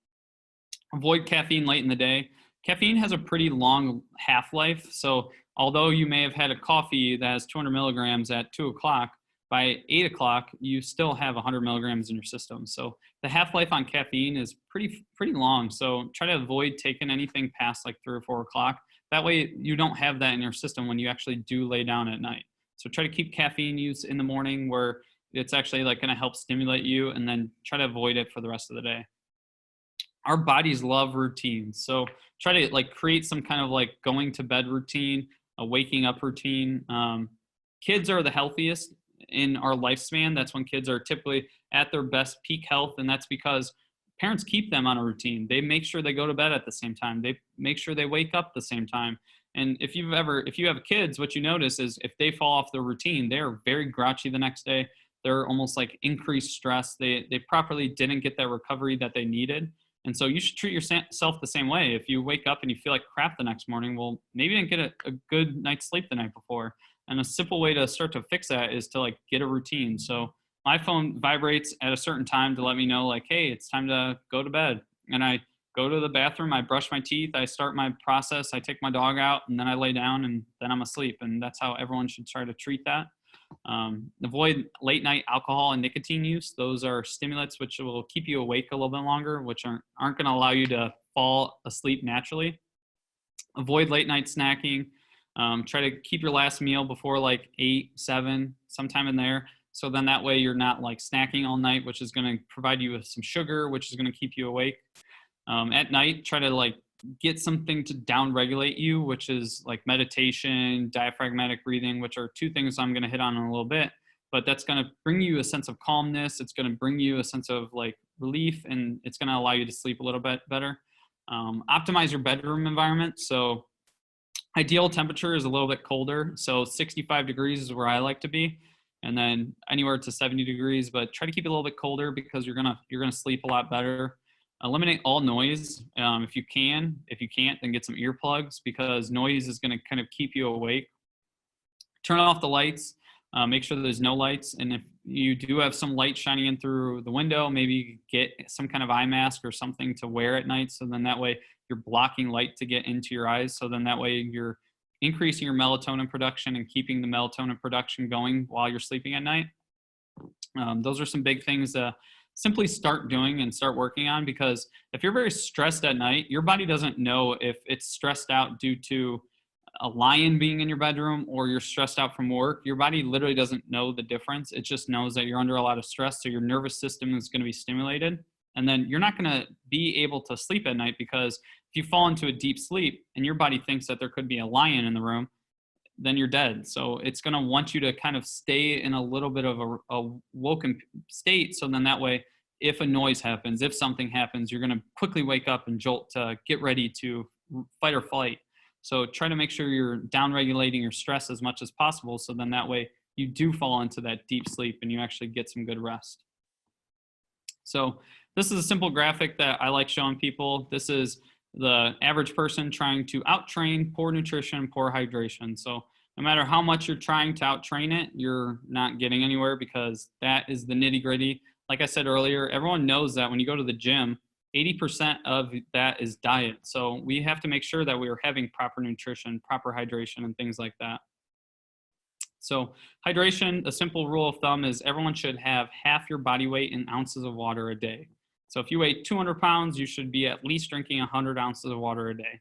Avoid caffeine late in the day. Caffeine has a pretty long half-life. So although you may have had a coffee that has 200 milligrams at 2 o'clock, by 8 o'clock, you still have 100 milligrams in your system. So the half-life on caffeine is pretty long. So try to avoid taking anything past like 3 or 4 o'clock. That way you don't have that in your system when you actually do lay down at night. So try to keep caffeine use in the morning where it's actually like going to help stimulate you, and then try to avoid it for the rest of the day. Our bodies love routines. So try to like create some kind of like going to bed routine, a waking up routine. Kids are the healthiest in our lifespan. That's when kids are typically at their best peak health. And that's because parents keep them on a routine. They make sure they go to bed at the same time. They make sure they wake up the same time. And if you have kids, what you notice is if they fall off their routine, they're very grouchy the next day. They're almost like increased stress. They properly didn't get that recovery that they needed. And so you should treat yourself the same way. If you wake up and you feel like crap the next morning, well, maybe you didn't get a good night's sleep the night before. And a simple way to start to fix that is to like get a routine. So my phone vibrates at a certain time to let me know like, hey, it's time to go to bed. And I go to the bathroom, I brush my teeth, I start my process, I take my dog out, and then I lay down, and then I'm asleep. And that's how everyone should try to treat that. Avoid late night alcohol and nicotine use. Those are stimulants which will keep you awake a little bit longer, which aren't going to allow you to fall asleep naturally. Avoid late night snacking. Try to keep your last meal before like 8, 7, sometime in there. So then that way you're not like snacking all night, which is going to provide you with some sugar, which is going to keep you awake. At night, try to like get something to down regulate you, which is like meditation, diaphragmatic breathing, which are two things I'm going to hit on in a little bit, but that's going to bring you a sense of calmness. It's going to bring you a sense of like relief, and it's going to allow you to sleep a little bit better. Optimize your bedroom environment. So ideal temperature is a little bit colder. So 65 degrees is where I like to be. And then anywhere to 70 degrees, but try to keep it a little bit colder because you're going to sleep a lot better. Eliminate all noise if you can. If you can't, then get some earplugs because noise is going to kind of keep you awake. Turn off the lights. Make sure there's no lights. And if you do have some light shining in through the window, maybe get some kind of eye mask or something to wear at night. So then that way you're blocking light to get into your eyes. So then that way you're increasing your melatonin production and keeping the melatonin production going while you're sleeping at night. Those are some big things to simply start doing and start working on, because if you're very stressed at night, your body doesn't know if it's stressed out due to a lion being in your bedroom or you're stressed out from work. Your body literally doesn't know the difference. It just knows that you're under a lot of stress. So your nervous system is going to be stimulated, and then you're not going to be able to sleep at night, because if you fall into a deep sleep and your body thinks that there could be a lion in the room, then you're dead. So it's going to want you to kind of stay in a little bit of a woken state. So then that way, if a noise happens, if something happens, you're going to quickly wake up and jolt to get ready to fight or flight. So try to make sure you're down regulating your stress as much as possible. So then that way you do fall into that deep sleep and you actually get some good rest. So this is a simple graphic that I like showing people. This is the average person trying to outtrain poor nutrition, poor hydration. So no matter how much you're trying to outtrain it, you're not getting anywhere, because that is the nitty gritty. Like I said earlier, everyone knows that when you go to the gym, 80% of that is diet. So we have to make sure that we are having proper nutrition, proper hydration, and things like that. So hydration, a simple rule of thumb is everyone should have half your body weight in ounces of water a day. So if you weigh 200 pounds, you should be at least drinking 100 ounces of water a day.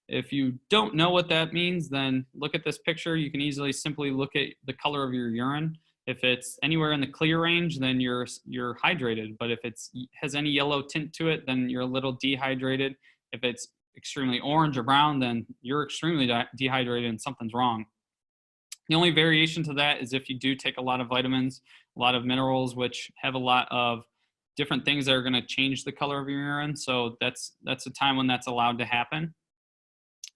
If you don't know what that means, then look at this picture. You can easily simply look at the color of your urine. If it's anywhere in the clear range, then you're hydrated. But if it has any yellow tint to it, then you're a little dehydrated. If it's extremely orange or brown, then you're extremely dehydrated and something's wrong. The only variation to that is if you do take a lot of vitamins, a lot of minerals, which have a lot of different things that are going to change the color of your urine. So that's a time when that's allowed to happen.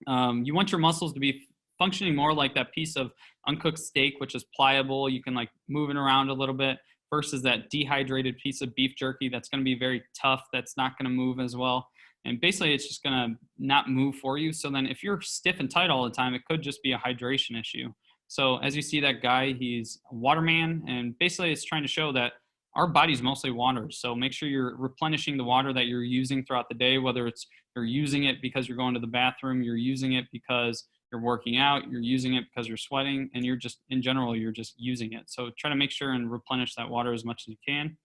You want your muscles to be functioning more like that piece of uncooked steak, which is pliable. You can like move it around a little bit, versus that dehydrated piece of beef jerky that's going to be very tough. That's not going to move as well. And basically it's just going to not move for you. So then if you're stiff and tight all the time, it could just be a hydration issue. So as you see that guy, he's a waterman, and basically it's trying to show that our body's mostly water. So make sure you're replenishing the water that you're using throughout the day, whether it's you're using it because you're going to the bathroom, you're using it because you're working out, you're using it because you're sweating, and you're just, in general, you're just using it. So try to make sure and replenish that water as much as you can.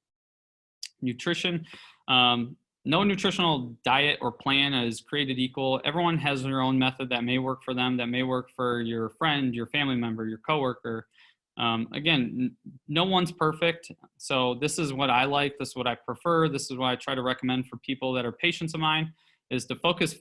Nutrition. No nutritional diet or plan is created equal. Everyone has their own method that may work for them, that may work for your friend, your family member, your coworker. Again, no one's perfect. So this is what I like. This is what I prefer. This is what I try to recommend for people that are patients of mine, is to focus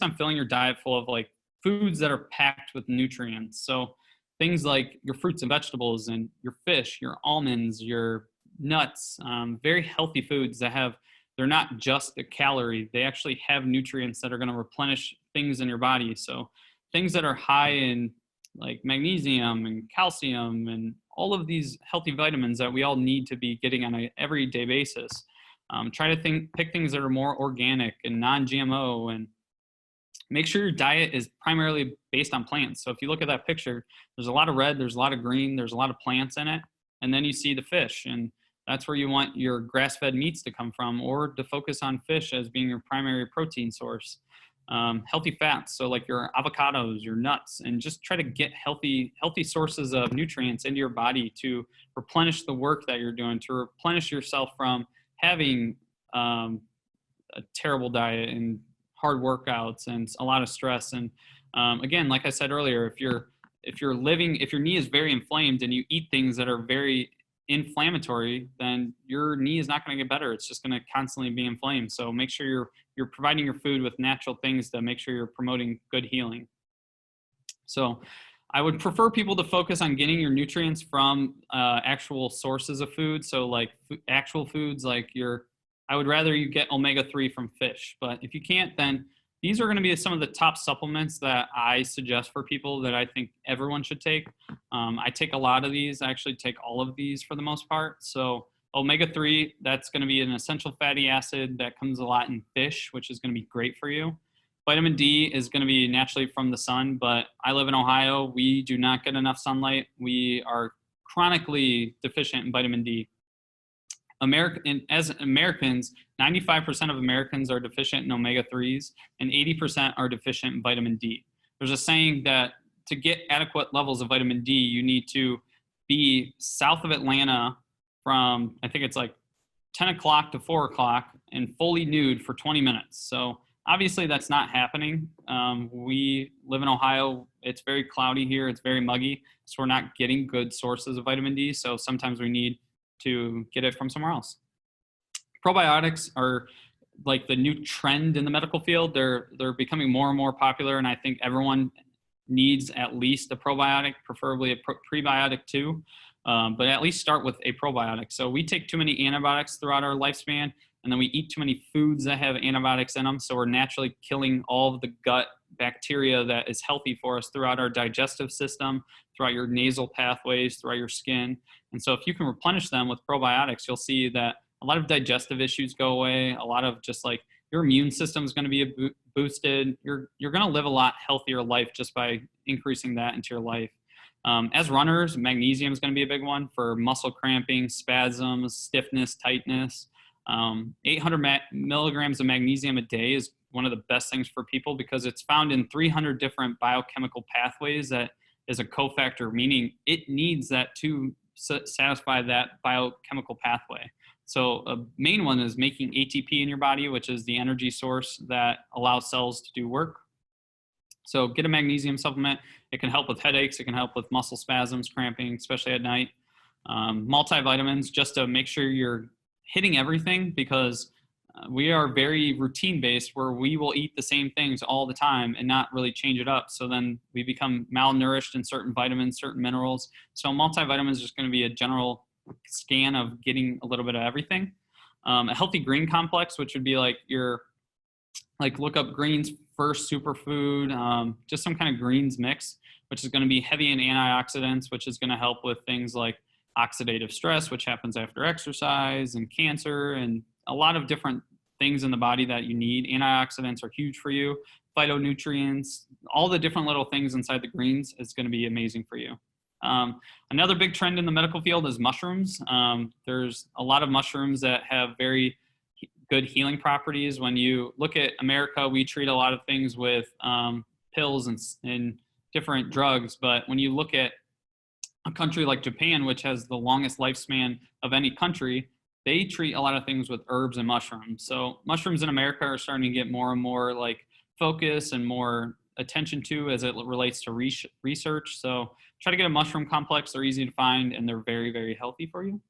on filling your diet full of like foods that are packed with nutrients. So things like your fruits and vegetables and your fish, your almonds, your nuts, very healthy foods that have, they're not just a calorie. They actually have nutrients that are going to replenish things in your body. So things that are high in like magnesium and calcium and all of these healthy vitamins that we all need to be getting on an everyday basis. Try to pick things that are more organic and non-GMO, and make sure your diet is primarily based on plants. So if you look at that picture, there's a lot of red, there's a lot of green, there's a lot of plants in it. And then you see the fish, and that's where you want your grass-fed meats to come from, or to focus on fish as being your primary protein source. Healthy fats, so like your avocados, your nuts, and just try to get healthy sources of nutrients into your body to replenish the work that you're doing, to replenish yourself from having a terrible diet and hard workouts and a lot of stress. And again, like I said earlier, if your knee is very inflamed and you eat things that are very inflammatory, then your knee is not going to get better. It's just going to constantly be inflamed. So make sure you're providing your food with natural things to make sure you're promoting good healing. So I would prefer people to focus on getting your nutrients from actual sources of food. So like actual foods, like I would rather you get omega-3 from fish. But if you can't, then these are going to be some of the top supplements that I suggest for people that I think everyone should take. I take a lot of these. I actually take all of these for the most part. So omega-3, that's going to be an essential fatty acid that comes a lot in fish, which is going to be great for you. Vitamin D is going to be naturally from the sun, but I live in Ohio. We do not get enough sunlight. We are chronically deficient in vitamin D. As Americans, 95% of Americans are deficient in omega-3s, and 80% are deficient in vitamin D. There's a saying that to get adequate levels of vitamin D, you need to be south of Atlanta from, I think it's like 10 o'clock to 4 o'clock, and fully nude for 20 minutes. So obviously that's not happening. We live in Ohio. It's very cloudy here. It's very muggy. So we're not getting good sources of vitamin D. So sometimes we need to get it from somewhere else. Probiotics are like the new trend in the medical field. They're becoming more and more popular, and I think everyone needs at least a probiotic, preferably a prebiotic too, but at least start with a probiotic. So we take too many antibiotics throughout our lifespan, and then we eat too many foods that have antibiotics in them, so we're naturally killing all of the gut bacteria that is healthy for us throughout our digestive system, throughout your nasal pathways, throughout your skin. And so if you can replenish them with probiotics, you'll see that a lot of digestive issues go away. A lot of just like your immune system is going to be boosted. You're going to live a lot healthier life just by increasing that into your life. As runners, magnesium is going to be a big one for muscle cramping, spasms, stiffness, tightness. 800 milligrams of magnesium a day is one of the best things for people because it's found in 300 different biochemical pathways. That is a cofactor, meaning it needs that to satisfy that biochemical pathway. So a main one is making ATP in your body, which is the energy source that allows cells to do work. So get a magnesium supplement. It can help with headaches. It can help with muscle spasms, cramping, especially at night. Multivitamins, just to make sure you're hitting everything, because we are very routine based where we will eat the same things all the time and not really change it up. So then we become malnourished in certain vitamins, certain minerals. So multivitamins is just going to be a general scan of getting a little bit of everything. A healthy green complex, which would be like look up greens first superfood, just some kind of greens mix, which is going to be heavy in antioxidants, which is going to help with things like oxidative stress, which happens after exercise, and cancer, and a lot of different things in the body that you need. Antioxidants are huge for you. Phytonutrients, all the different little things inside the greens is going to be amazing for you. Another big trend in the medical field is mushrooms. There's a lot of mushrooms that have very good healing properties. When you look at America, we treat a lot of things with pills and different drugs. But when you look at a country like Japan, which has the longest lifespan of any country, they treat a lot of things with herbs and mushrooms. So mushrooms in America are starting to get more and more like focus and more attention to as it relates to research. So try to get a mushroom complex. They're easy to find and they're very, very healthy for you.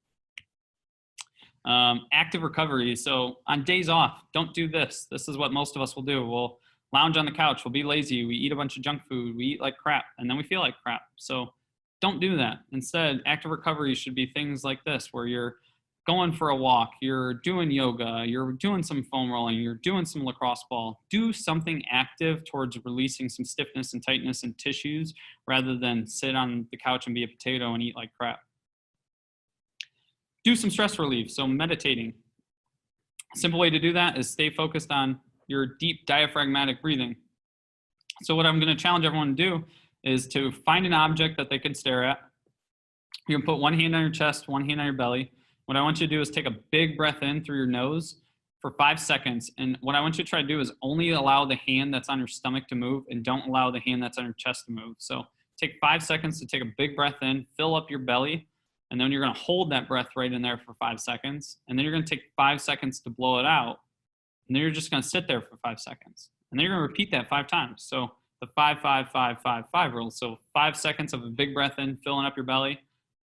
Active recovery. So on days off, don't do this. This is what most of us will do. We'll lounge on the couch. We'll be lazy. We eat a bunch of junk food. We eat like crap and then we feel like crap. So don't do that. Instead, active recovery should be things like this, where you're going for a walk, you're doing yoga, you're doing some foam rolling, you're doing some lacrosse ball. Do something active towards releasing some stiffness and tightness in tissues rather than sit on the couch and be a potato and eat like crap. Do some stress relief, so meditating. A simple way to do that is stay focused on your deep diaphragmatic breathing. So what I'm going to challenge everyone to do is to find an object that they can stare at. You can put one hand on your chest, one hand on your belly. What I want you to do is take a big breath in through your nose for 5 seconds. And what I want you to try to do is only allow the hand that's on your stomach to move and don't allow the hand that's on your chest to move. So take 5 seconds to take a big breath in, fill up your belly, and then you're going to hold that breath right in there for 5 seconds. And then you're going to take 5 seconds to blow it out. And then you're just going to sit there for 5 seconds. And then you're going to repeat that 5 times. So the 5-5-5-5-5 rule. So 5 seconds of a big breath in, filling up your belly,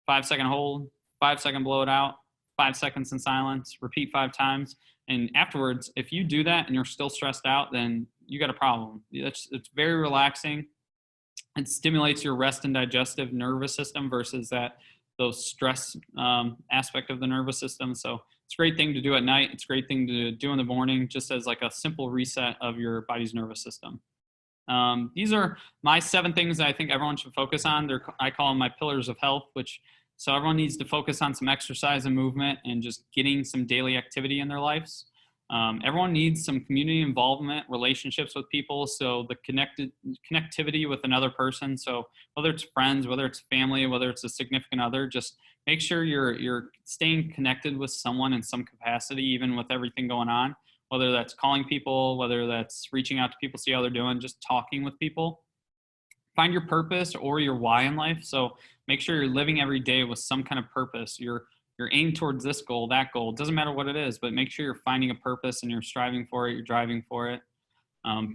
5 second hold, 5 second blow it out, 5 seconds in silence, repeat 5 times. And afterwards, if you do that and you're still stressed out, then you got a problem. It's very relaxing. It stimulates your rest and digestive nervous system versus those stress aspect of the nervous system. So it's a great thing to do at night. It's a great thing to do in the morning, just as like a simple reset of your body's nervous system. These are my 7 things that I think everyone should focus on. I call them my pillars of health, so everyone needs to focus on some exercise and movement and just getting some daily activity in their lives. Everyone needs some community involvement, relationships with people. So the connectivity with another person. So whether it's friends, whether it's family, whether it's a significant other, just make sure you're staying connected with someone in some capacity, even with everything going on. Whether that's calling people, whether that's reaching out to people, see how they're doing, just talking with people. Find your purpose or your why in life. So make sure you're living every day with some kind of purpose. You're aimed towards this goal, that goal. It doesn't matter what it is, but make sure you're finding a purpose and you're striving for it, you're driving for it.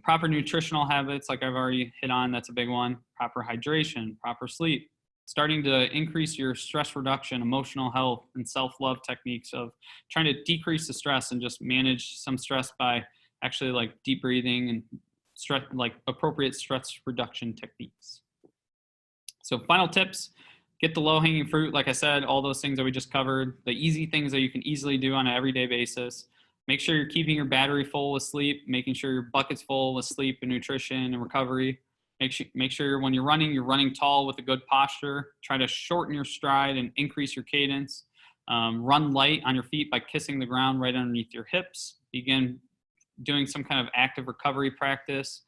Proper nutritional habits, like I've already hit on, that's a big one. Proper hydration, proper sleep. Starting to increase your stress reduction, emotional health, and self-love techniques of trying to decrease the stress and just manage some stress by actually like deep breathing and stress, like appropriate stress reduction techniques. So final tips, get the low-hanging fruit. Like I said, all those things that we just covered, the easy things that you can easily do on an everyday basis. Make sure you're keeping your battery full with sleep, making sure your bucket's full with sleep and nutrition and recovery. Make sure when you're running tall with a good posture. Try to shorten your stride and increase your cadence. Run light on your feet by kissing the ground right underneath your hips. Begin doing some kind of active recovery practice.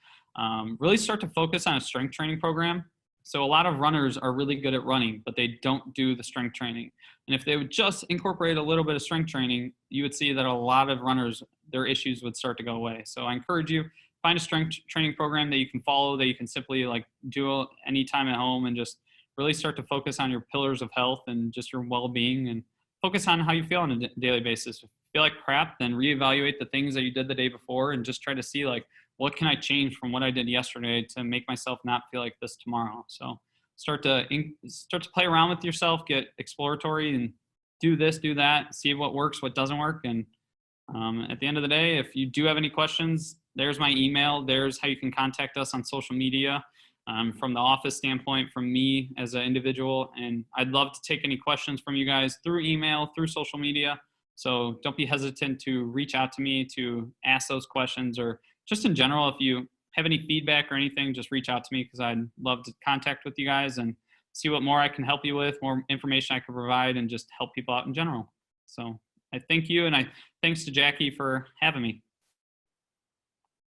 Really start to focus on a strength training program. So a lot of runners are really good at running, but they don't do the strength training. And if they would just incorporate a little bit of strength training, you would see that a lot of runners, their issues would start to go away. So I encourage you, find a strength training program that you can follow, that you can simply like do anytime at home, and just really start to focus on your pillars of health and just your well-being, and focus on how you feel on a daily basis. If you feel like crap, then reevaluate the things that you did the day before and just try to see like, what can I change from what I did yesterday to make myself not feel like this tomorrow? So start to play around with yourself, get exploratory, and do this, do that, see what works, what doesn't work. And at the end of the day, if you do have any questions, there's my email. There's how you can contact us on social media. From the office standpoint, from me as an individual. And I'd love to take any questions from you guys through email, through social media. So don't be hesitant to reach out to me to ask those questions, or just in general, if you have any feedback or anything, just reach out to me, because I'd love to contact with you guys and see what more I can help you with, more information I can provide, and just help people out in general. So I thank you, and thanks to Jackie for having me.